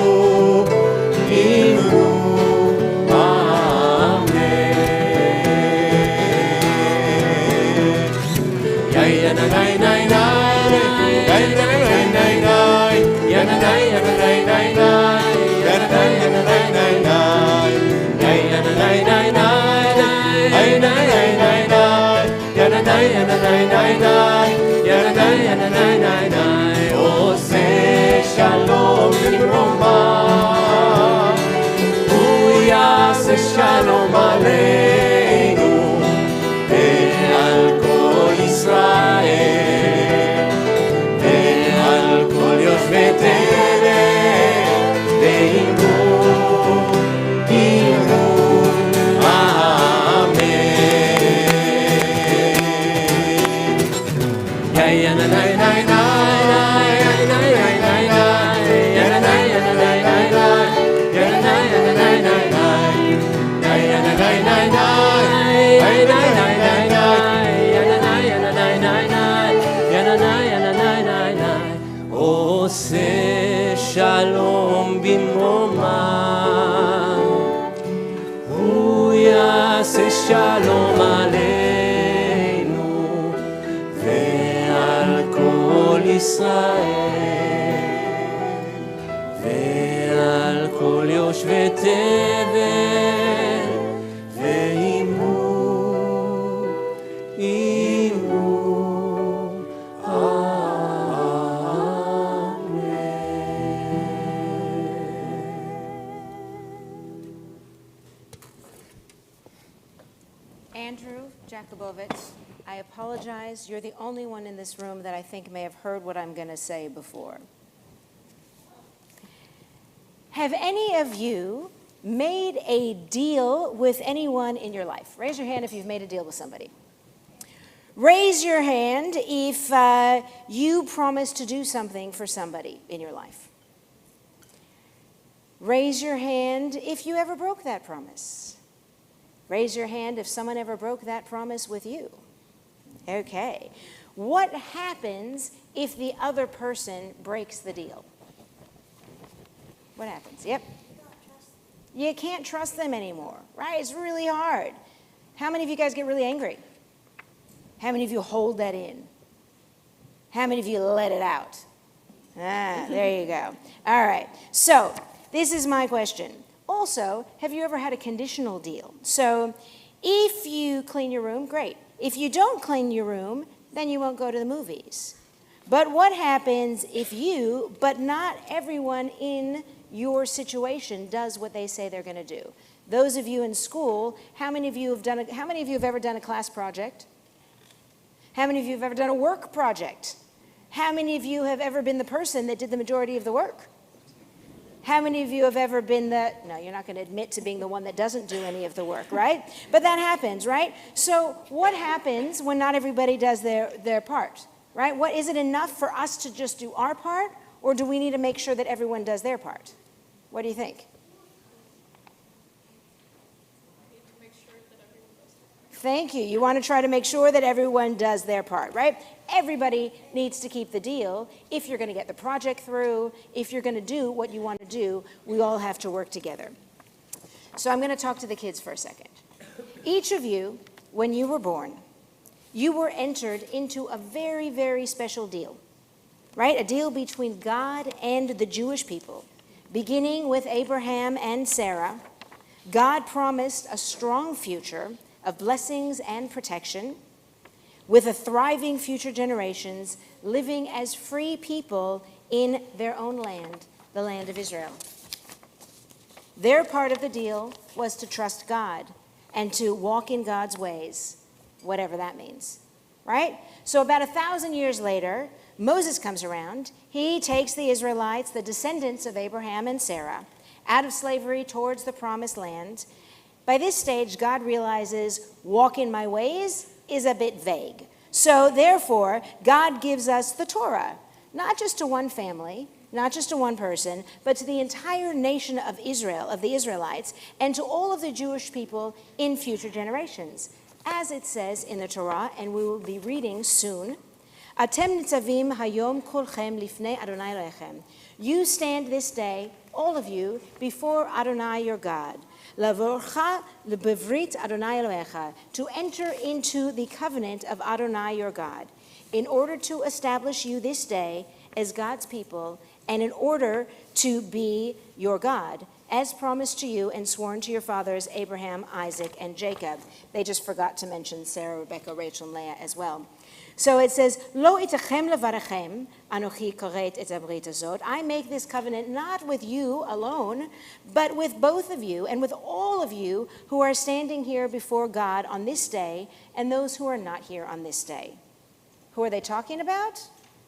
[SPEAKER 1] עושה שלום במרומיו, הוא יעשה שלום עלינו ועל כל ישראל ועל כל יושבי תבל ואמרו עושה שלום במרומיו, הוא יעשה שלום עלינו ועל כל ישראל ועל כל יושבי תבל ועמו
[SPEAKER 3] Andrew Jakubowicz, I apologize. You're the only one in this room that I think may have heard what I'm going to say before. Have any of you made a deal with anyone in your life? Raise your hand if you've made a deal with somebody. Raise your hand if you promised to do something for somebody in your life. Raise your hand if you ever broke that promise. Raise your hand if someone ever broke that promise with you. Okay. What happens if the other person breaks the deal? What happens? Yep. You can't trust them anymore, right? It's really hard. How many of you guys get really angry? How many of you hold that in? How many of you let it out? There you go. All right. So this is my question. Also, have you ever had a conditional deal? So if you clean your room, great. If you don't clean your room, then you won't go to the movies. But what happens if you, but not everyone in your situation does what they say they're going to do? Those of you in school, how many of you have ever done a class project? How many of you have ever done a work project? How many of you have ever been the person that did the majority of the work? How many of you have ever been no, you're not going to admit to being the one that doesn't do any of the work, right? But that happens, right? So what happens when not everybody does their part, right? Is it enough for us to just do our part, or do we need to make sure that everyone does their part? What do you think? Thank you. You want to try to make sure that everyone does their part, right? Everybody needs to keep the deal. If you're going to get the project through, if you're going to do what you want to do, we all have to work together. So I'm going to talk to the kids for a second. Each of you, when you were born, you were entered into a very, very special deal, right? A deal between God and the Jewish people. Beginning with Abraham and Sarah, God promised a strong future of blessings and protection. with a thriving future generations living as free people in their own land, the land of Israel. Their part of the deal was to trust God and to walk in God's ways, whatever that means, right? So about 1,000 years later, Moses comes around. He takes the Israelites, the descendants of Abraham and Sarah, out of slavery towards the promised land. By this stage, God realizes walk in my ways is a bit vague. So therefore, God gives us the Torah, not just to one family, not just to one person, but to the entire nation of Israel, of the Israelites, and to all of the Jewish people in future generations. As it says in the Torah, and we will be reading soon, Atem nitzavim hayom kolchem lifnei Adonai Elohechem. You stand this day, all of you, before Adonai your God. Lavorcha lebevrit Adonai Elohecha, to enter into the covenant of Adonai your God, in order to establish you this day as God's people, and in order to be your God, as promised to you and sworn to your fathers Abraham, Isaac, and Jacob. They just forgot to mention Sarah, Rebecca, Rachel, and Leah as well. So it says, Lo itachem levarachem, anochi koret et habrit hazot. I make this covenant not with you alone, but with both of you and with all of you who are standing here before God on this day, and those who are not here on this day. Who are they talking about?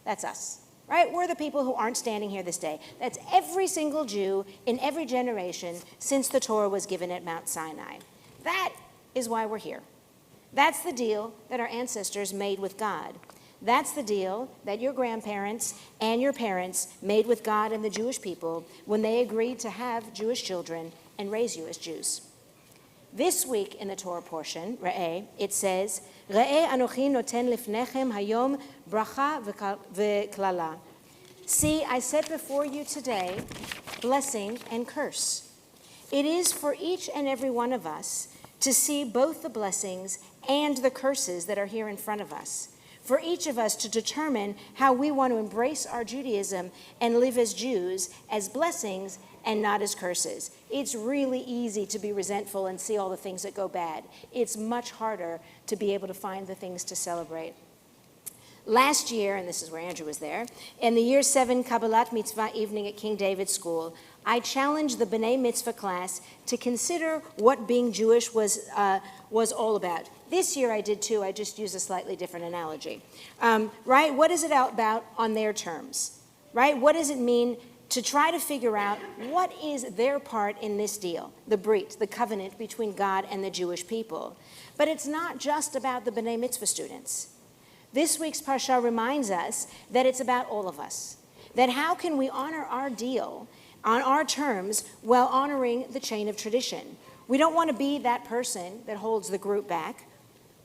[SPEAKER 3] That's us, right? We're the people who aren't standing here this day. That's every single Jew in every generation since the Torah was given at Mount Sinai. That is why we're here. That's the deal that our ancestors made with God. That's the deal that your grandparents and your parents made with God and the Jewish people when they agreed to have Jewish children and raise you as Jews. This week in the Torah portion, Re'eh, it says, Re'eh anochi noten lifnechem hayom bracha v'klala. See, I set before you today blessing and curse. It is for each and every one of us to see both the blessings and the curses that are here in front of us. For each of us to determine how we want to embrace our Judaism and live as Jews as blessings and not as curses. It's really easy to be resentful and see all the things that go bad. It's much harder to be able to find the things to celebrate. Last year, and this is where Andrew was there, in the year 7 Kabbalat Mitzvah evening at King David School, I challenged the B'nai Mitzvah class to consider what being Jewish was all about. This year I did too, I just used a slightly different analogy. Right, what is it about on their terms? Right, what does it mean to try to figure out what is their part in this deal, the Brit, the covenant between God and the Jewish people. But it's not just about the B'nai Mitzvah students. This week's Parsha reminds us that it's about all of us. That how can we honor our deal on our terms while honoring the chain of tradition? We don't want to be that person that holds the group back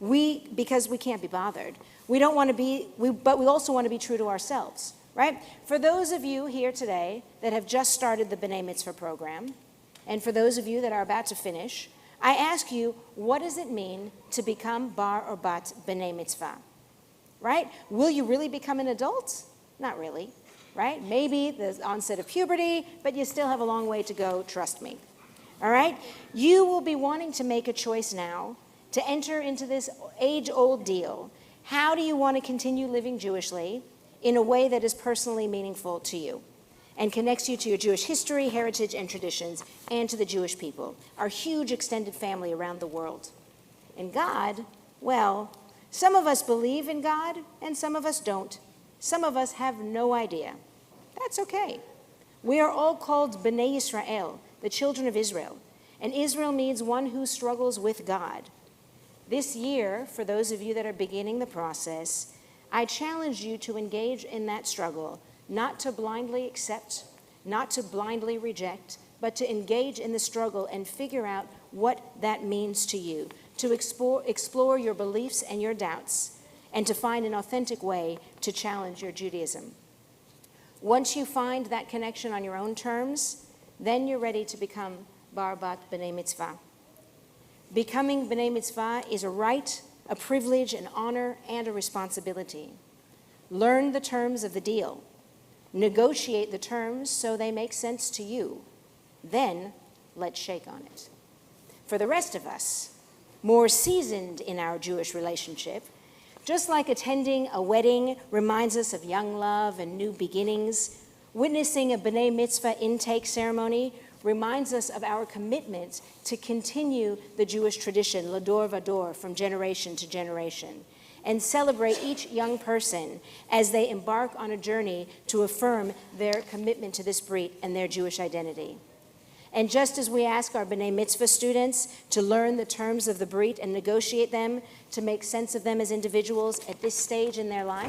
[SPEAKER 3] because we can't be bothered. We don't want to be, but we also want to be true to ourselves, right? For those of you here today that have just started the B'nai Mitzvah program, and for those of you that are about to finish, I ask you, what does it mean to become bar or bat B'nai Mitzvah? Right? Will you really become an adult? Not really, right? Maybe the onset of puberty, but you still have a long way to go, trust me. All right? You will be wanting to make a choice now to enter into this age-old deal. How do you want to continue living Jewishly in a way that is personally meaningful to you and connects you to your Jewish history, heritage, and traditions, and to the Jewish people, our huge extended family around the world? And God, well, some of us believe in God, and some of us don't. Some of us have no idea. That's okay. We are all called B'nai Yisrael, the children of Israel. And Israel means one who struggles with God. This year, for those of you that are beginning the process, I challenge you to engage in that struggle, not to blindly accept, not to blindly reject, but to engage in the struggle and figure out what that means to you, to explore your beliefs and your doubts, and to find an authentic way to challenge your Judaism. Once you find that connection on your own terms, then you're ready to become bar bat B'nai Mitzvah. Becoming B'nai Mitzvah is a right, a privilege, an honor, and a responsibility. Learn the terms of the deal. Negotiate the terms so they make sense to you. Then let's shake on it. For the rest of us, more seasoned in our Jewish relationship, Just like attending a wedding reminds us of young love and new beginnings, witnessing a B'nai Mitzvah intake ceremony reminds us of our commitment to continue the Jewish tradition, Lador Vador, from generation to generation, and celebrate each young person as they embark on a journey to affirm their commitment to this Brit and their Jewish identity. And just as we ask our B'nai Mitzvah students to learn the terms of the Brit and negotiate them to make sense of them as individuals at this stage in their life,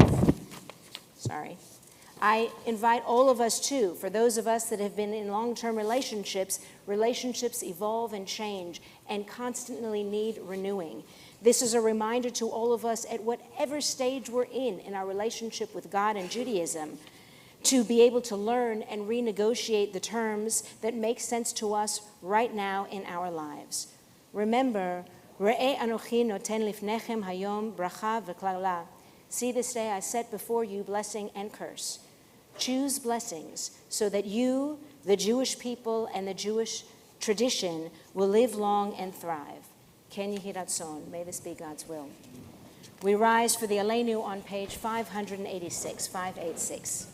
[SPEAKER 3] I invite all of us too, for those of us that have been in long-term relationships evolve and change and constantly need renewing. This is a reminder to all of us at whatever stage we're in our relationship with God and Judaism, to be able to learn and renegotiate the terms that make sense to us right now in our lives. Remember, Re'eh Anochi noten lifnechem hayom bracha v'klala. See, this day I set before you blessing and curse. Choose blessings so that you, the Jewish people, and the Jewish tradition will live long and thrive. Ken Yehi Ratzon. May this be God's will. We rise for the Aleinu on page 586, 586.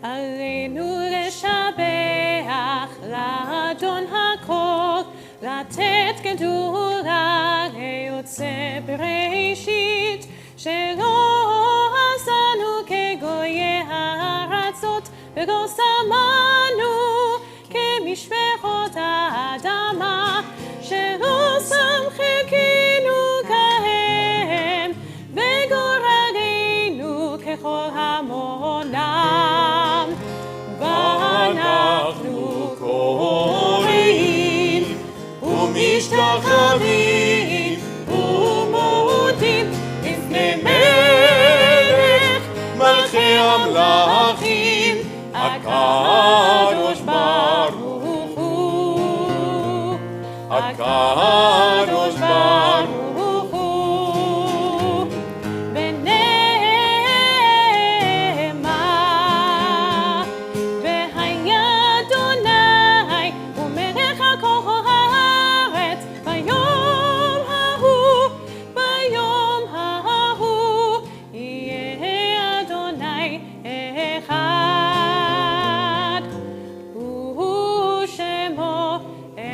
[SPEAKER 6] עלינו לשבח לאדון הכל, לתת גדולה ליוצא בראשית, שלא עשנו כגויי הארצות, ולא שמנו כמשפחות האדמה, שלא שם חלקנו כהם, וגורלנו ככל המונם. ואנחנו קוראים ומשתחווים ומודים לפני מלך מלכי המלכים, הקדוש ברוך הוא, הקדוש ברוך הוא. ונאמר, והיה אדוני הוא מלך על כל הארץ, ביום ההוא, ביום ההוא, יהיה אדוני אחד, ושמו אחד.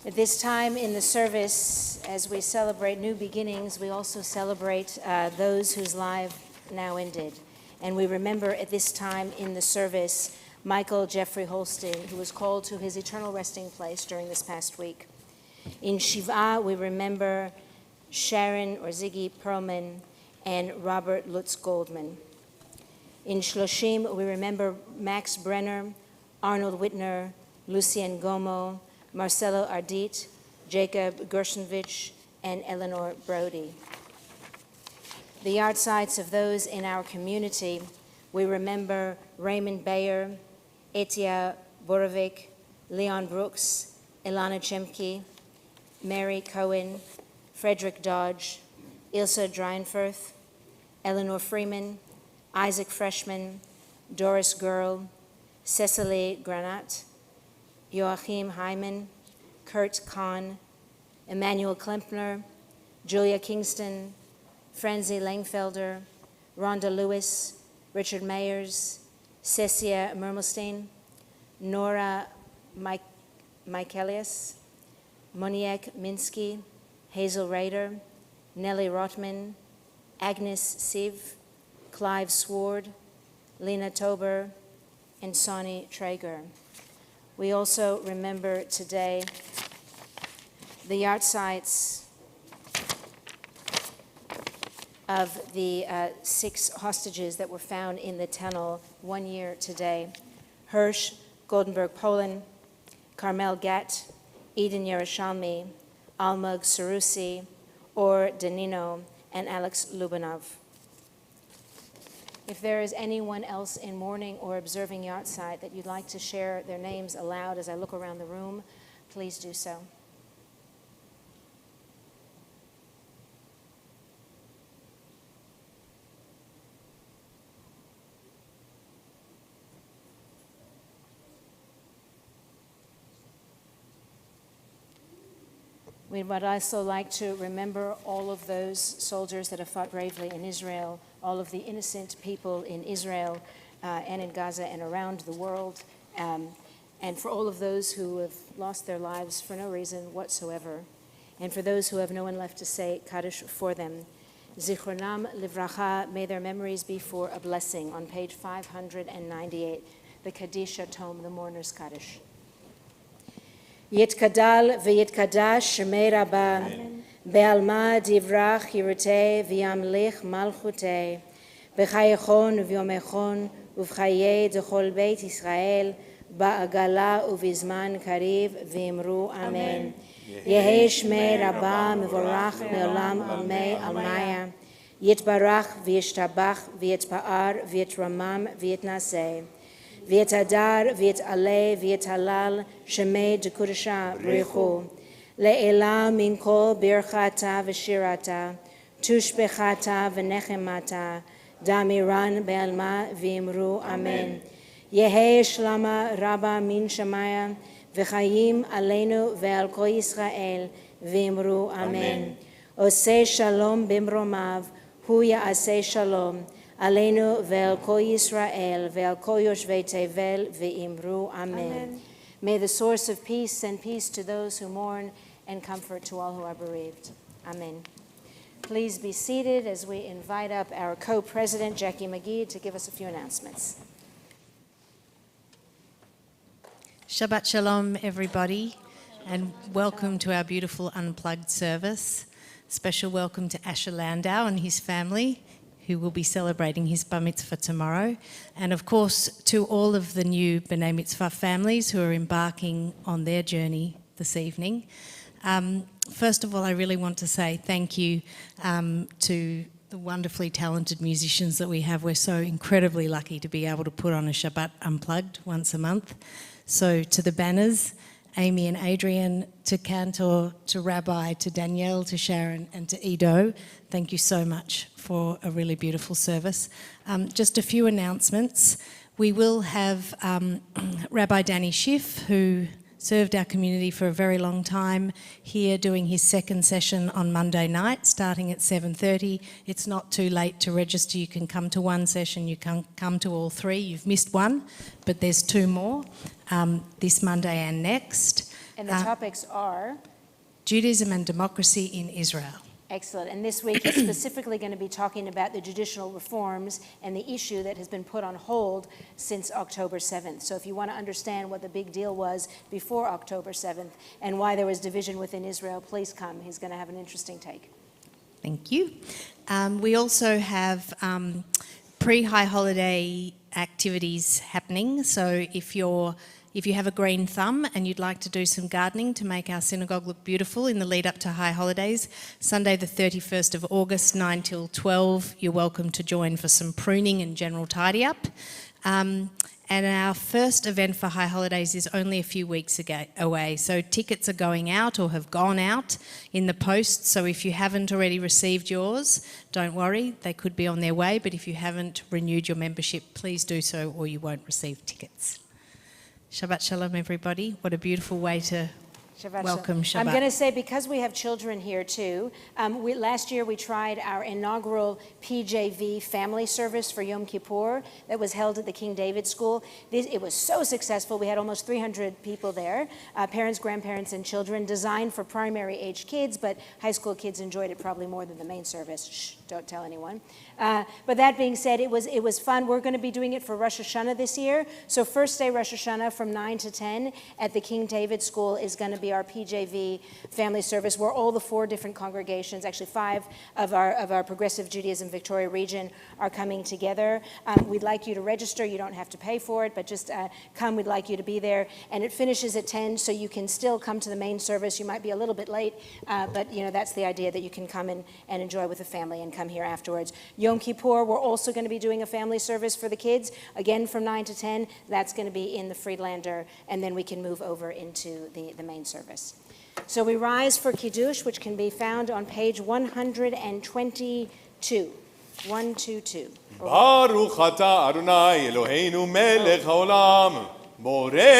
[SPEAKER 3] At this time in the service, as we celebrate new beginnings, we also celebrate those whose life now ended. And we remember at this time in the service Michael Jeffrey Holstein, who was called to his eternal resting place during this past week. In Shiva, we remember Sharon or Ziggy Perlman and Robert Lutz Goldman. In Shloshim, we remember Max Brenner, Arnold Whitner, Lucien Gomo, Marcelo Ardit, Jacob Gershenvich, and Eleanor Brody. The yahrzeits of those in our community, we remember Raymond Bayer, Etia Borovic, Leon Brooks, Ilana Chemke, Mary Cohen, Frederick Dodge, Ilse Dreinfurth, Eleanor Freeman, Isaac Freshman, Doris Girl, Cecily Granat, Joachim Hyman, Kurt Kahn, Emmanuel Klempner, Julia Kingston, Franzi Langfelder, Rhonda Lewis, Richard Mayers, Cecia Mermelstein, Nora Michaelius, Monique Minsky, Hazel Rader, Nellie Rotman, Agnes Siv, Clive Sword, Lena Tober, and Sonny Traeger. We also remember today the yahrzeits of the 6 hostages that were found in the tunnel 1 year today. Hirsch Goldenberg Poland, Carmel Gatt, Eden Yerushalmi, Almug Sarusi, Or Danino, and Alex Lubanov. If there is anyone else in mourning or observing yahrzeit that you'd like to share their names aloud as I look around the room, please do so. We would also like to remember all of those soldiers that have fought bravely in Israel, all of the innocent people in Israel and in Gaza and around the world, and for all of those who have lost their lives for no reason whatsoever, and for those who have no one left to say Kaddish for them. Zichronam livracha, may their memories be for a blessing, on page 598, the Kaddish tome, the Mourner's Kaddish. Yitkadal v'yitkadash shemei rabba, be'alma divrach yirutei v'yamlich malchutei, b'chayechon v'yomechon uv'chayei d'chol beit Yisrael, ba'agala uv'izman kariv v'imru amen. Yehi shmei rabba mevorach me'olam olmei almaya, yitbarach v'yishtabach v'yitpa'ar v'yitramam v'yitnaseh. V'yet hadar, v'yet aleh, v'yet halal, shemei d'kudasha b'richu. Le'ela min kol birchata v'shirata, tushbechata v'nechemata, damiran be'alma v'imru amen. Yehi shlama rabba min shamaya, v'chayim aleinu ve'al kol Yisrael, v'imru amen. Oseh shalom bimromav, hu ya'aseh shalom. Aleinu ve'al kol Yisrael, ve'al kol yoshvei tevel, ve'imru amen. May the source of peace send peace to those who mourn and comfort to all who are bereaved. Amen. Please be seated as we invite up our co-president, Jackie McGee, to give us a few announcements.
[SPEAKER 7] Shabbat Shalom, everybody, and welcome to our beautiful Unplugged service. Special welcome to Asher Landau and his family, who will be celebrating his Bar Mitzvah tomorrow. And of course, to all of the new B'nai Mitzvah families who are embarking on their journey this evening. First of all, I really want to say thank you to the wonderfully talented musicians that we have. We're so incredibly lucky to be able to put on a Shabbat Unplugged once a month. So to the banners, Amy and Adrian, to Cantor, to Rabbi, to Danielle, to Sharon and to Ido, thank you so much for a really beautiful service. Just a few announcements. We will have Rabbi Danny Schiff, who served our community for a very long time, here doing his second session on Monday night, starting at 7:30. It's not too late to register. You can come to one session, you can come to all three. You've missed one, but there's two more, this Monday and next.
[SPEAKER 3] And the topics are?
[SPEAKER 7] Judaism and democracy in Israel.
[SPEAKER 3] Excellent. And this week is specifically going to be talking about the judicial reforms and the issue that has been put on hold since October 7th. So if you want to understand what the big deal was before October 7th and why there was division within Israel, please come. He's going to have an interesting take.
[SPEAKER 7] Thank you. We also have pre-high holiday activities happening. So if you have a green thumb and you'd like to do some gardening to make our synagogue look beautiful in the lead up to high holidays, Sunday the 31st of August, 9 till 12, you're welcome to join for some pruning and general tidy up. And our first event for high holidays is only a few weeks away. So tickets are going out or have gone out in the post. So if you haven't already received yours, don't worry, they could be on their way. But if you haven't renewed your membership, please do so or you won't receive tickets. Shabbat Shalom, everybody. What a beautiful way to welcome Shabbat.
[SPEAKER 3] I'm going to say, because we have children here too, last year we tried our inaugural PJV family service for Yom Kippur that was held at the King David School. It was so successful. We had almost 300 people there, parents, grandparents, and children, designed for primary age kids, but high school kids enjoyed it probably more than the main service. Shh, don't tell anyone. But that being said, it was fun. We're going to be doing it for Rosh Hashanah this year. So first day Rosh Hashanah from 9 to 10 at the King David School is going to be our PJV family service, where all the 4 different congregations, actually 5 of our Progressive Judaism Victoria region, are coming together. We'd like you to register. You don't have to pay for it, but just come. We'd like you to be there. And it finishes at 10, so you can still come to the main service. You might be a little bit late, but that's the idea, that you can come and enjoy with the family and come here afterwards. Yom Kippur, we're also going to be doing a family service for the kids, again from 9 to 10. That's going to be in the Friedlander, and then we can move over into the main service. So we rise for Kiddush, which can be found on page 122. 122.
[SPEAKER 2] Baruch atah Adonai Eloheinu melech haolam, borei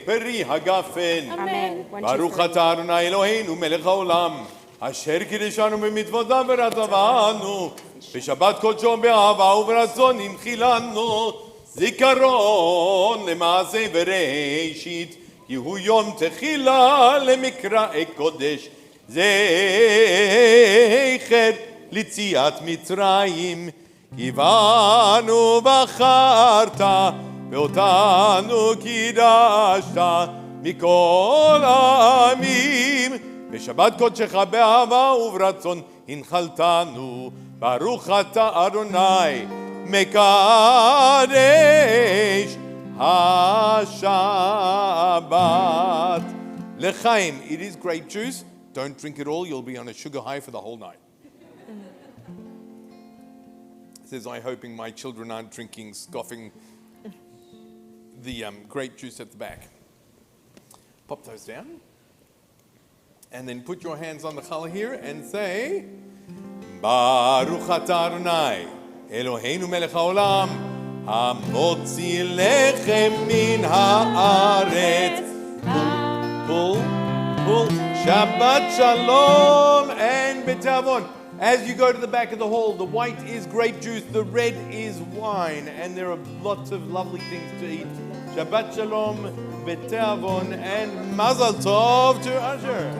[SPEAKER 2] פרי הגפן.
[SPEAKER 3] Amen. 1, 2,
[SPEAKER 2] ברוך
[SPEAKER 3] 3.
[SPEAKER 2] אתה אדוני אלוהינו מלך העולם, אשר קידשנו במצוותיו ורצוונו, בשבת קודשו באהבה וברצון הנחילנו, זיכרון למעשה וראשית, כי הוא יום תחילה למקראי קודש, זכר ליציאת מצרים, כי בנו בחרת ואותנו קידשת מכל העמים, בשבת קודשך באהבה וברצון הנחלתנו, ברוך אתה אדוני מקדש השבת. L'chaim, it is grape juice. Don't drink it all, you'll be on a sugar high for the whole night. Says I, hoping my children aren't drinking, scoffing the grape juice at the back. Pop those down. And then put your hands on the challah here and say, Baruch atah Adonai, Eloheinu melech haolam, hamotzi lechem min haaretz. Pull. Shabbat shalom and betavon. As you go to the back of the hall, the white is grape juice, the red is wine, and there are lots of lovely things to eat. Shabbat shalom, betavon, and mazal tov to Asher.